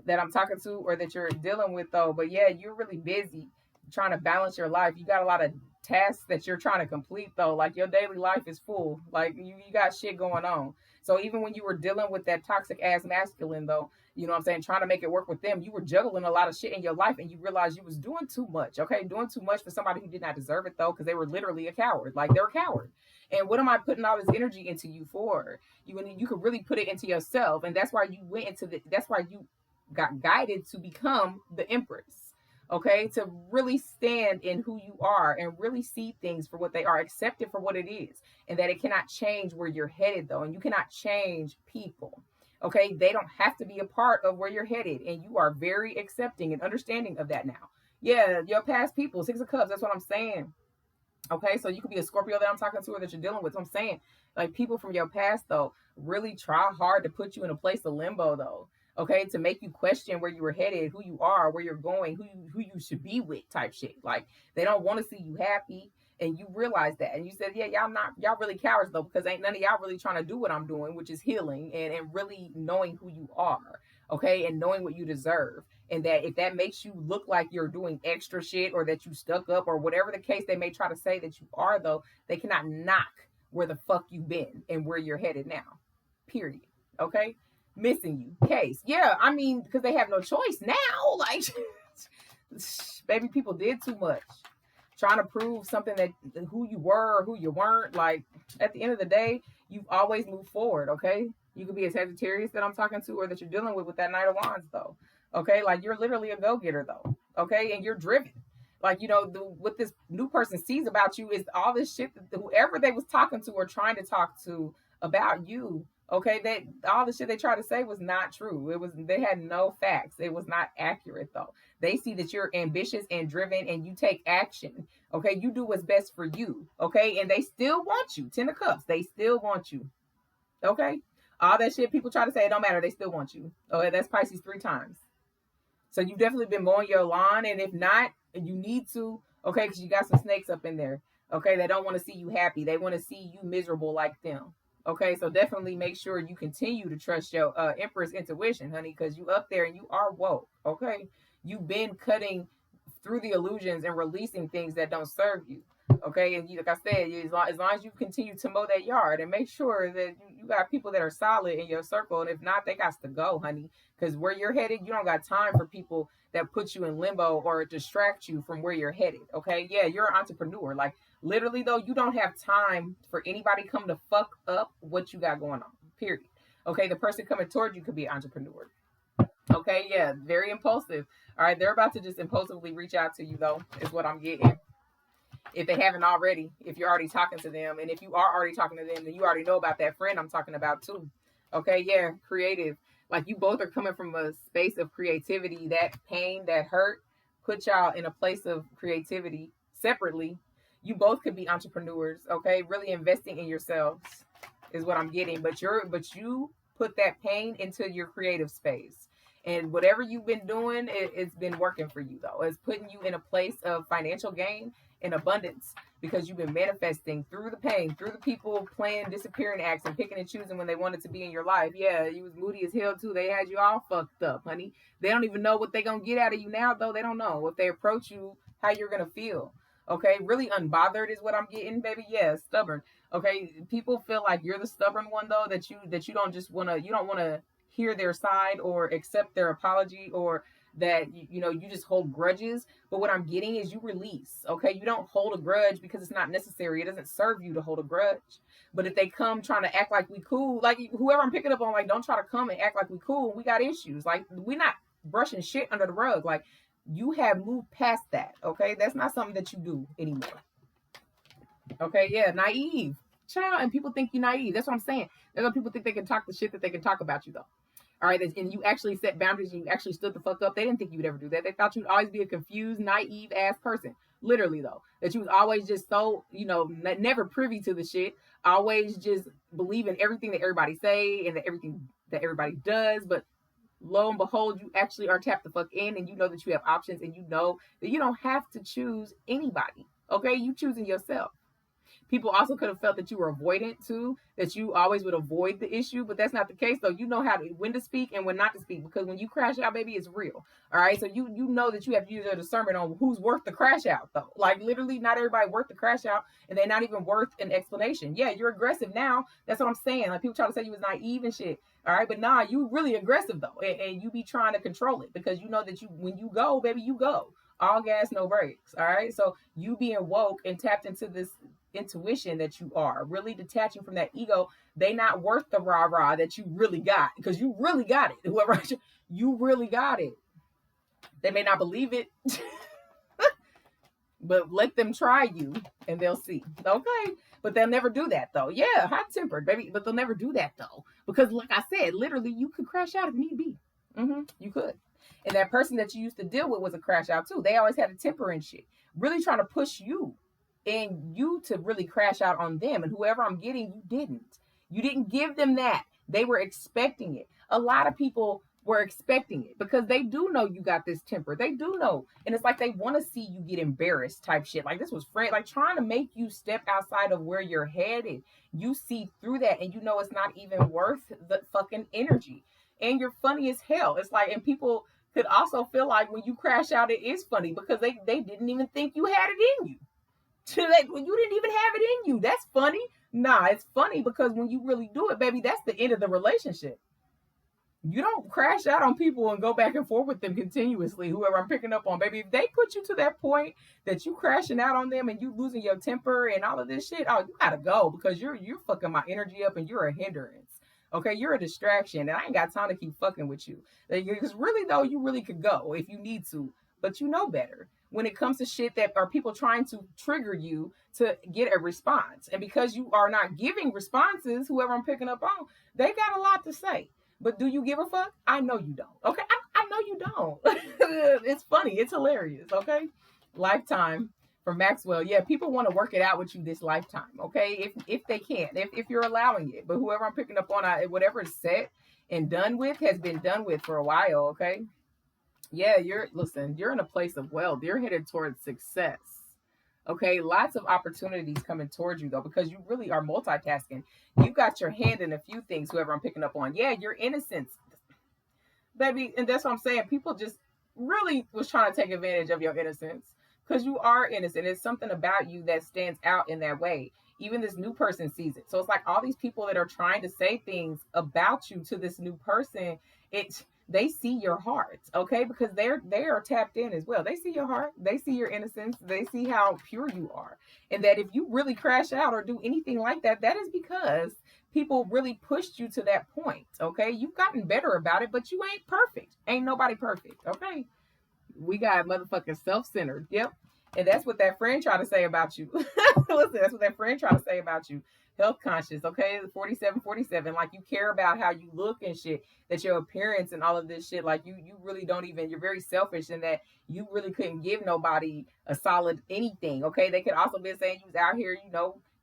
that I'm talking to or that you're dealing with, though. But yeah, you're really busy trying to balance your life. You got a lot of tasks that you're trying to complete, though. Like, your daily life is full. Like, you got shit going on. So even when you were dealing with that toxic ass masculine, though, you know what I'm saying, trying to make it work with them, you were juggling a lot of shit in your life and you realized you was doing too much, okay? Doing too much for somebody who did not deserve it, though, because they were literally a coward. Like, they're a coward. And what am I putting all this energy into you for? You could really put it into yourself. And that's why you went into that's why you got guided to become the empress. Okay, to really stand in who you are and really see things for what they are, accept it for what it is, and that it cannot change where you're headed, though, and you cannot change people. Okay, they don't have to be a part of where you're headed, and you are very accepting and understanding of that now. Yeah, your past people, Six of Cups, that's what I'm saying. Okay, so you could be a Scorpio that I'm talking to or that you're dealing with. So I'm saying, like, people from your past, though, really try hard to put you in a place of limbo, though. Okay, to make you question where you were headed, who you are, where you're going, who you should be with, type shit. Like, they don't want to see you happy, and you realize that, and you said, yeah, y'all really cowards, though, because ain't none of y'all really trying to do what I'm doing, which is healing and really knowing who you are. Okay, and knowing what you deserve, and that if that makes you look like you're doing extra shit or that you stuck up or whatever the case they may try to say that you are, though, they cannot knock where the fuck you've been and where you're headed now. Period. Okay, missing you. Case. Yeah, I mean, because they have no choice now. Like, baby, people did too much. Trying to prove something that who you were or who you weren't. Like, at the end of the day, you've always moved forward, okay? You could be a Sagittarius that I'm talking to or that you're dealing with that Knight of Wands, though. Okay, like, you're literally a go-getter, though. Okay, and you're driven. Like, what this new person sees about you is all this shit that whoever they was talking to or trying to talk to about you. Okay, that all the shit they tried to say was not true. They had no facts. It was not accurate, though. They see that you're ambitious and driven and you take action. Okay, you do what's best for you. Okay, and they still want you. Ten of Cups, they still want you. Okay, all that shit people try to say, it don't matter. They still want you. Okay, that's Pisces 3 times. So you've definitely been mowing your lawn, and if not, you need to, okay, because you got some snakes up in there. Okay, they don't want to see you happy. They want to see you miserable like them. Okay, so definitely make sure you continue to trust your Empress intuition, honey, because you up there and you are woke. Okay, you've been cutting through the illusions and releasing things that don't serve you. Okay, and like I said, as long as you continue to mow that yard and make sure that you got people that are solid in your circle, and if not, they got to go, honey, because where you're headed, you don't got time for people that put you in limbo or distract you from where you're headed. Okay, yeah, you're an entrepreneur. Like, literally, though, you don't have time for anybody come to fuck up what you got going on, period. Okay, the person coming toward you could be an entrepreneur. Okay, yeah, very impulsive. All right, they're about to just impulsively reach out to you, though, is what I'm getting. If they haven't already, if you're already talking to them, and if you are already talking to them, then you already know about that friend I'm talking about, too. Okay, yeah, creative. Like, you both are coming from a space of creativity. That pain, that hurt, put y'all in a place of creativity separately. You both could be entrepreneurs, okay? Really investing in yourselves is what I'm getting. But you put that pain into your creative space. And whatever you've been doing, it's been working for you, though. It's putting you in a place of financial gain and abundance because you've been manifesting through the pain, through the people playing disappearing acts and picking and choosing when they wanted to be in your life. Yeah, you was moody as hell, too. They had you all fucked up, honey. They don't even know what they're going to get out of you now, though. They don't know. If they approach you, how you're going to feel. Okay, really unbothered is what I'm getting, baby. Yeah, stubborn. Okay, people feel like you're the stubborn one, though, that you don't just want to, you don't want to hear their side or accept their apology or that you just hold grudges. But what I'm getting is you release. Okay, you don't hold a grudge because it's not necessary. It doesn't serve you to hold a grudge. But if they come trying to act like we cool, like whoever I'm picking up on, like, don't try to come and act like we cool. We got issues. Like, we're not brushing shit under the rug. Like, you have moved past that. Okay, that's not something that you do anymore. Okay, yeah, naive. Child, and people think you're naive. That's what I'm saying. That's why people think they can talk the shit that they can talk about you, though. All right, and you actually set boundaries and you actually stood the fuck up. They didn't think you would ever do that. They thought you'd always be a confused, naive ass person. Literally, though. That you was always just so, never privy to the shit. Always just believe in everything that everybody say and that everything that everybody does. But lo and behold, you actually are tapped the fuck in, and you know that you have options, and you know that you don't have to choose anybody. Okay, you choosing yourself. People also could have felt that you were avoidant too, that you always would avoid the issue, but that's not the case though. You know when to speak and when not to speak, because when you crash out, baby, it's real. All right, so you know that you have to use your discernment on who's worth the crash out though. Like, literally, not everybody worth the crash out, and they're not even worth an explanation. Yeah, you're aggressive now. That's what I'm saying. Like, people try to say you was naive and shit. All right, but nah, you really aggressive though, and you be trying to control it because you know that when you go, baby, you go. All gas, no brakes. All right, so you being woke and tapped into this intuition that you are really detaching from that ego. They not worth the rah-rah that you really got, because you really got it. Whoever, you really got it. They may not believe it, but let them try you and they'll see. Okay, but they'll never do that though. Yeah, hot-tempered, baby, but they'll never do that though, because like I said, literally, you could crash out if need be. You could. And that person that you used to deal with was a crash out too. They always had a temper and shit, really trying to push you and you to really crash out on them. And whoever I'm getting, you didn't give them that. They were expecting it. A lot of people were expecting it because they do know you got this temper. They do know. And it's like they want to see you get embarrassed type shit. Like, this was like trying to make you step outside of where you're headed. You see through that and you know it's not even worth the fucking energy. And you're funny as hell. It's like, and people could also feel like when you crash out, it is funny because they didn't even think you had it in you. Like, when you didn't even have it in you, that's funny. Nah, it's funny because when you really do it, baby, that's the end of the relationship. You don't crash out on people and go back and forth with them continuously. Whoever I'm picking up on, baby, if they put you to that point that you crashing out on them and you losing your temper and all of this shit, oh, you gotta go because you're fucking my energy up and you're a hindrance. Okay, you're a distraction and I ain't got time to keep fucking with you. Because really though, you really could go if you need to, but you know better. When it comes to shit that are people trying to trigger you to get a response. And because you are not giving responses, whoever I'm picking up on, they got a lot to say. But do you give a fuck? I know you don't. Okay, I know you don't. It's funny. It's hilarious. Okay, Lifetime from Maxwell. Yeah, people want to work it out with you this lifetime. Okay, if they can, if you're allowing it. But whoever I'm picking up on, whatever is set and done with has been done with for a while. Okay. Yeah, you're in a place of wealth. You're headed towards success. Okay, lots of opportunities coming towards you though, because you really are multitasking. You got your hand in a few things, whoever I'm picking up on. Yeah, your innocence, baby. And that's what I'm saying. People just really was trying to take advantage of your innocence because you are innocent. It's something about you that stands out in that way. Even this new person sees it. So it's like all these people that are trying to say things about you to this new person, they see your heart, okay? Because they are tapped in as well. They see your heart. They see your innocence. They see how pure you are. And that if you really crash out or do anything like that, that is because people really pushed you to that point, okay? You've gotten better about it, but you ain't perfect. Ain't nobody perfect, okay? We got motherfucking self-centered. Yep. And that's what that friend tried to say about you. Listen, that's what that friend tried to say about you. Health conscious, okay? 47. Like, you care about how you look and shit, that your appearance and all of this shit, like, you really don't even, you're very selfish in that you really couldn't give nobody a solid anything, okay? They could also be saying you was out here,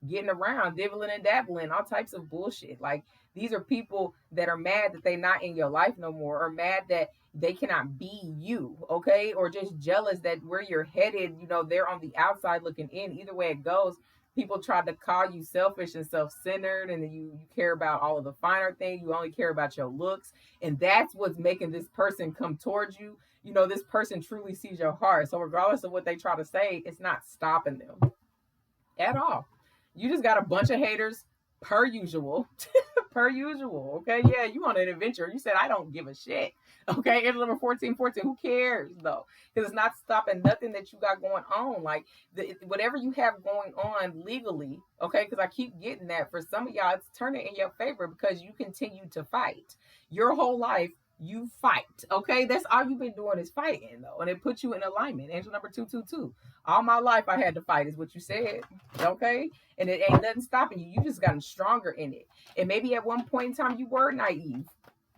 getting around, dibbling and dabbling, all types of bullshit. Like, these are people that are mad that they're not in your life no more, or mad that they cannot be you, okay? Or just jealous that where you're headed, they're on the outside looking in. Either way it goes, people try to call you selfish and self-centered, and you care about all of the finer things. You only care about your looks, and that's what's making this person come towards you. This person truly sees your heart. So regardless of what they try to say, it's not stopping them at all. You just got a bunch of haters per usual. per usual. Okay, yeah, you on an adventure. You said I don't give a shit. Okay, angel number 1414. Who cares though? Because it's not stopping nothing that you got going on. Like whatever you have going on legally. Okay, because I keep getting that for some of y'all, it's turning in your favor because you continue to fight your whole life. You fight. Okay, that's all you've been doing is fighting though, and it puts you in alignment. Angel number 222. All my life I had to fight is what you said. Okay, and it ain't nothing stopping you. You just gotten stronger in it. And maybe at one point in time you were naive.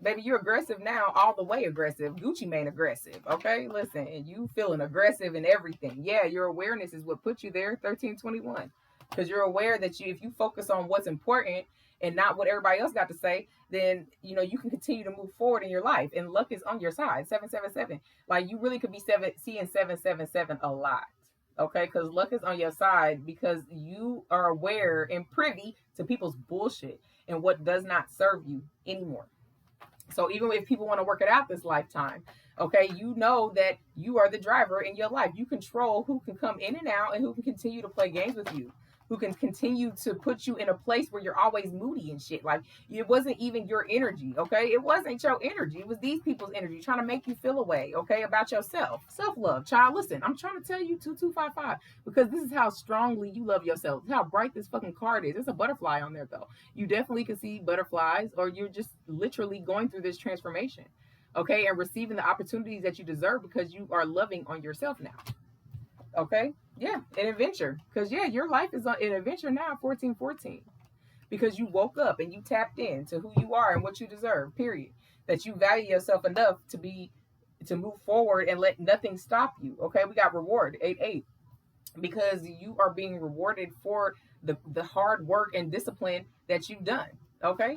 Baby, you're aggressive now, all the way aggressive. Gucci Mane aggressive. Okay, listen, and you feeling aggressive in everything. Yeah, your awareness is what put you there. 1321, because you're aware that if you focus on what's important and not what everybody else got to say, then you can continue to move forward in your life, and luck is on your side. 777, like you really could be seeing 777 a lot. Okay, because luck is on your side because you are aware and privy to people's bullshit and what does not serve you anymore. So even if people want to work it out this lifetime, okay, you know that you are the driver in your life. You control who can come in and out and who can continue to play games with you, who can continue to put you in a place where you're always moody and shit. Like it wasn't even your energy, okay? It wasn't your energy. It was these people's energy trying to make you feel a way, okay, about yourself. Self-love, child. Listen, I'm trying to tell you 2255 because this is how strongly you love yourself. This is how bright this fucking card is. There's a butterfly on there though. You definitely can see butterflies, or you're just literally going through this transformation, okay, and receiving the opportunities that you deserve because you are loving on yourself now. Okay, yeah, an adventure, because yeah, your life is on an adventure now. 1414, because you woke up and you tapped in to who you are and what you deserve, period. That you value yourself enough to move forward and let nothing stop you. Okay, we got reward 88, because you are being rewarded for the hard work and discipline that you've done. Okay,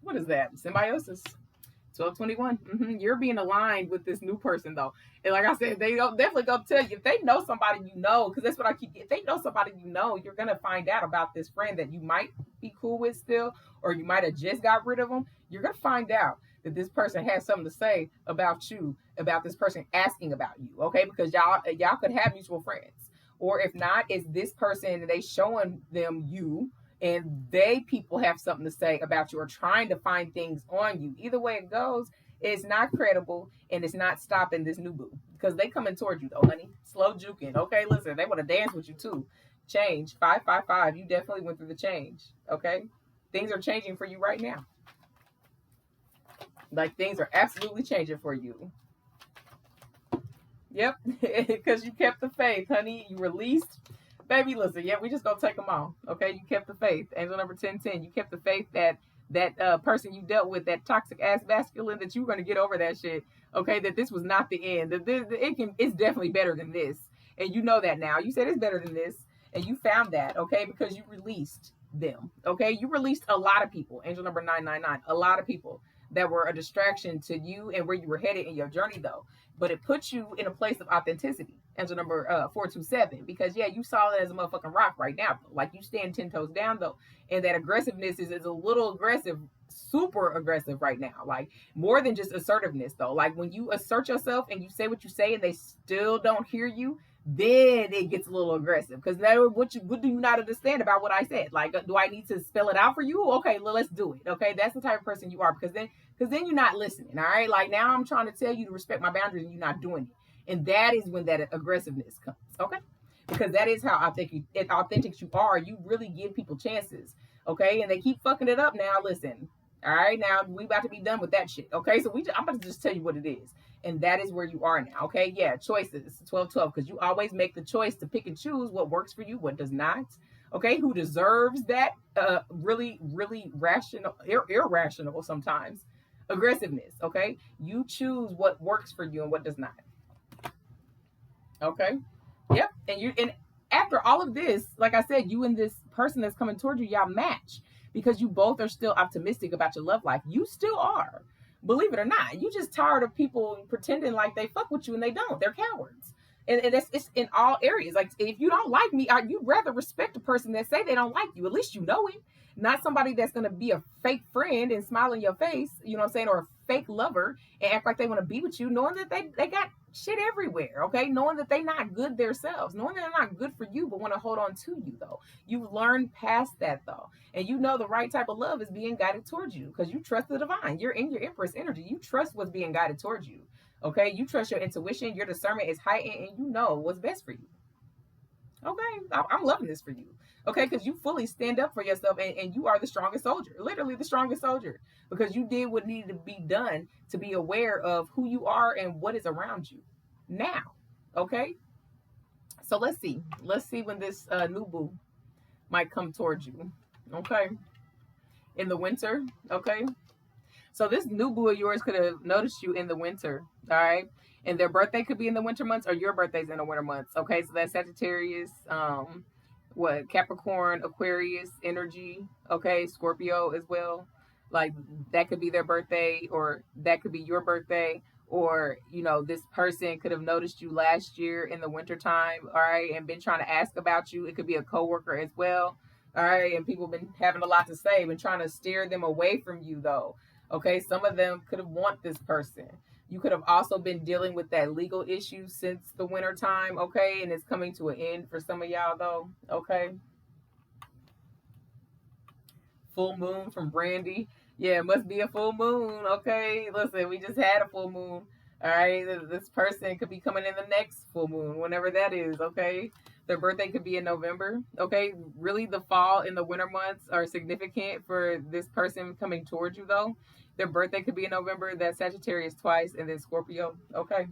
what is that? Symbiosis. 1221. You're being aligned with this new person though, and like I said, they definitely gonna tell you if they know somebody because that's what I keep. If they know somebody you're gonna find out about this friend that you might be cool with still, or you might have just got rid of them. You're gonna find out that this person has something to say about you, about this person asking about you. Okay, because y'all could have mutual friends, or if not, it's this person and they showing them you. And people have something to say about you or trying to find things on you. Either way it goes, it's not credible and it's not stopping this new boo, because they coming towards you though, honey. Slow juking. Okay, listen, they want to dance with you too. Change 555. You definitely went through the change. Okay, things are changing for you right now. Like things are absolutely changing for you. Yep, because you kept the faith, honey. You released. Baby, listen, yeah, we just gonna take them all. Okay, you kept the faith. Angel number 1010, you kept the faith that person you dealt with, that toxic ass masculine, that you were gonna get over that shit. Okay, that this was not the end. That it's definitely better than this, and you know that now. You said it's better than this, and you found that. Okay, because you released them. Okay, you released a lot of people. Angel number 999, a lot of people that were a distraction to you and where you were headed in your journey though. But it puts you in a place of authenticity. Angel number 427, because yeah, you saw it as a motherfucking rock right now. Like you stand 10 toes down though, and that aggressiveness is a little aggressive, super aggressive right now. Like more than just assertiveness though. Like when you assert yourself and you say what you say and they still don't hear you, then it gets a little aggressive. Because now what do you not understand about what I said? Like, do I need to spell it out for you? Okay, well, let's do it. Okay, that's the type of person you are, because then you're not listening. All right, like now I'm trying to tell you to respect my boundaries and you're not doing it, and that is when that aggressiveness comes. Okay, because that is how authentic you are. You really give people chances. Okay, and they keep fucking it up now. Listen. All right, now we about to be done with that shit. Okay, so I'm about to just tell you what it is. And that is where you are now. Okay, yeah, choices 1212, because you always make the choice to pick and choose what works for you, what does not. Okay, who deserves that really rational, irrational sometimes aggressiveness. Okay, you choose what works for you and what does not. Okay, yep, and after all of this, like I said, you and this person that's coming towards you, y'all match, because you both are still optimistic about your love life. You still are. Believe it or not, you just tired of people pretending like they fuck with you and they don't. They're cowards. And it's in all areas. Like, if you don't like me, you'd rather respect a person that say they don't like you. At least you know it. Not somebody that's going to be a fake friend and smile in your face, you know what I'm saying, or a fake lover and act like they want to be with you, knowing that they got shit everywhere, okay? Knowing that they not good themselves, knowing they're not good for you, but want to hold on to you, though. You've learned past that, though. And you know the right type of love is being guided towards you because you trust the divine. You're in your Empress energy. You trust what's being guided towards you, okay? You trust your intuition. Your discernment is heightened, and you know what's best for you. Okay, I'm loving this for you. Okay, because you fully stand up for yourself, and you are the strongest soldier, literally the strongest soldier, because you did what needed to be done to be aware of who you are and what is around you now. Okay, so let's see when this new boo might come towards you. Okay, in the winter. Okay, so this new boo of yours could have noticed you in the winter. All right. And their birthday could be in the winter months, or your birthday's in the winter months. Okay. So that's Sagittarius, Capricorn, Aquarius energy. Okay. Scorpio as well. Like, that could be their birthday, or that could be your birthday. Or, this person could have noticed you last year in the wintertime. All right. And been trying to ask about you. It could be a coworker as well. All right. And people been having a lot to say, been trying to steer them away from you, though. Okay, some of them could have want this person. You could have also been dealing with that legal issue since the winter time, okay? And it's coming to an end for some of y'all, though, okay? Full moon from Brandy. Yeah, it must be a full moon, okay? Listen, we just had a full moon, all right? This person could be coming in the next full moon, whenever that is, okay? Their birthday could be in November, okay? Really, the fall and the winter months are significant for this person coming towards you, though. Their birthday could be in November. That's Sagittarius twice, and then Scorpio, okay?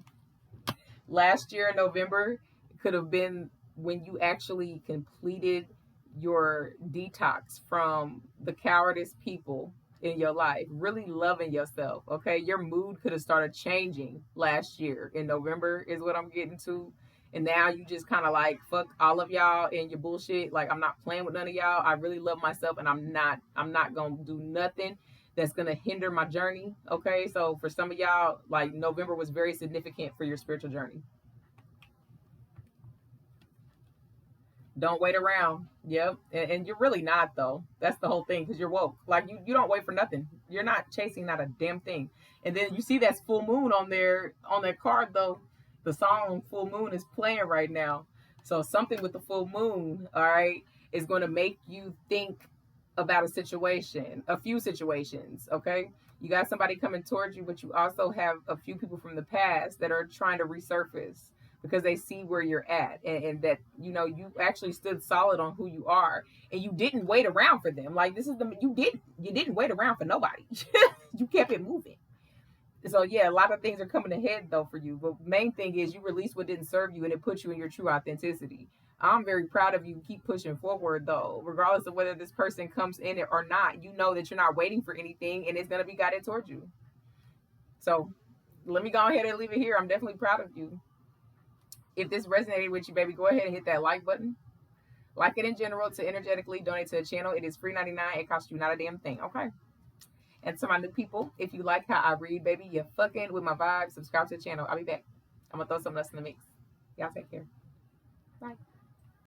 Last year in November could have been when you actually completed your detox from the cowardice people in your life, really loving yourself, okay? Your mood could have started changing last year in November is what I'm getting to. And now you just kind of like, fuck all of y'all and your bullshit. Like, I'm not playing with none of y'all. I really love myself, and I'm not gonna do nothing that's gonna hinder my journey. Okay, so for some of y'all, like, November was very significant for your spiritual journey. Don't wait around. Yep. And you're really not, though. That's the whole thing, because you're woke. Like, you don't wait for nothing. You're not chasing not a damn thing. And then you see that full moon on there on that card, though. The song Full Moon is playing right now. So something with the full moon, all right, is going to make you think about a situation, a few situations, okay? You got somebody coming towards you, but you also have a few people from the past that are trying to resurface because they see where you're at, and that, you actually stood solid on who you are, and you didn't wait around for them. Like, this is you didn't wait around for nobody. You kept it moving. So yeah, a lot of things are coming ahead, though, for you, but main thing is you release what didn't serve you, and it puts you in your true authenticity. I'm very proud of you. Keep pushing forward, though, regardless of whether this person comes in it or not. You know that you're not waiting for anything, and it's going to be guided towards you. So let me go ahead and leave it here. I'm definitely proud of you. If this resonated with you, baby, go ahead and hit that like button. Like it in general, to energetically donate to the channel. It is free 99. It costs you not a damn thing, okay? And to my new people, if you like how I read, baby, you're fucking with my vibe, subscribe to the channel. I'll be back. I'm going to throw something else in the mix. Y'all take care. Bye.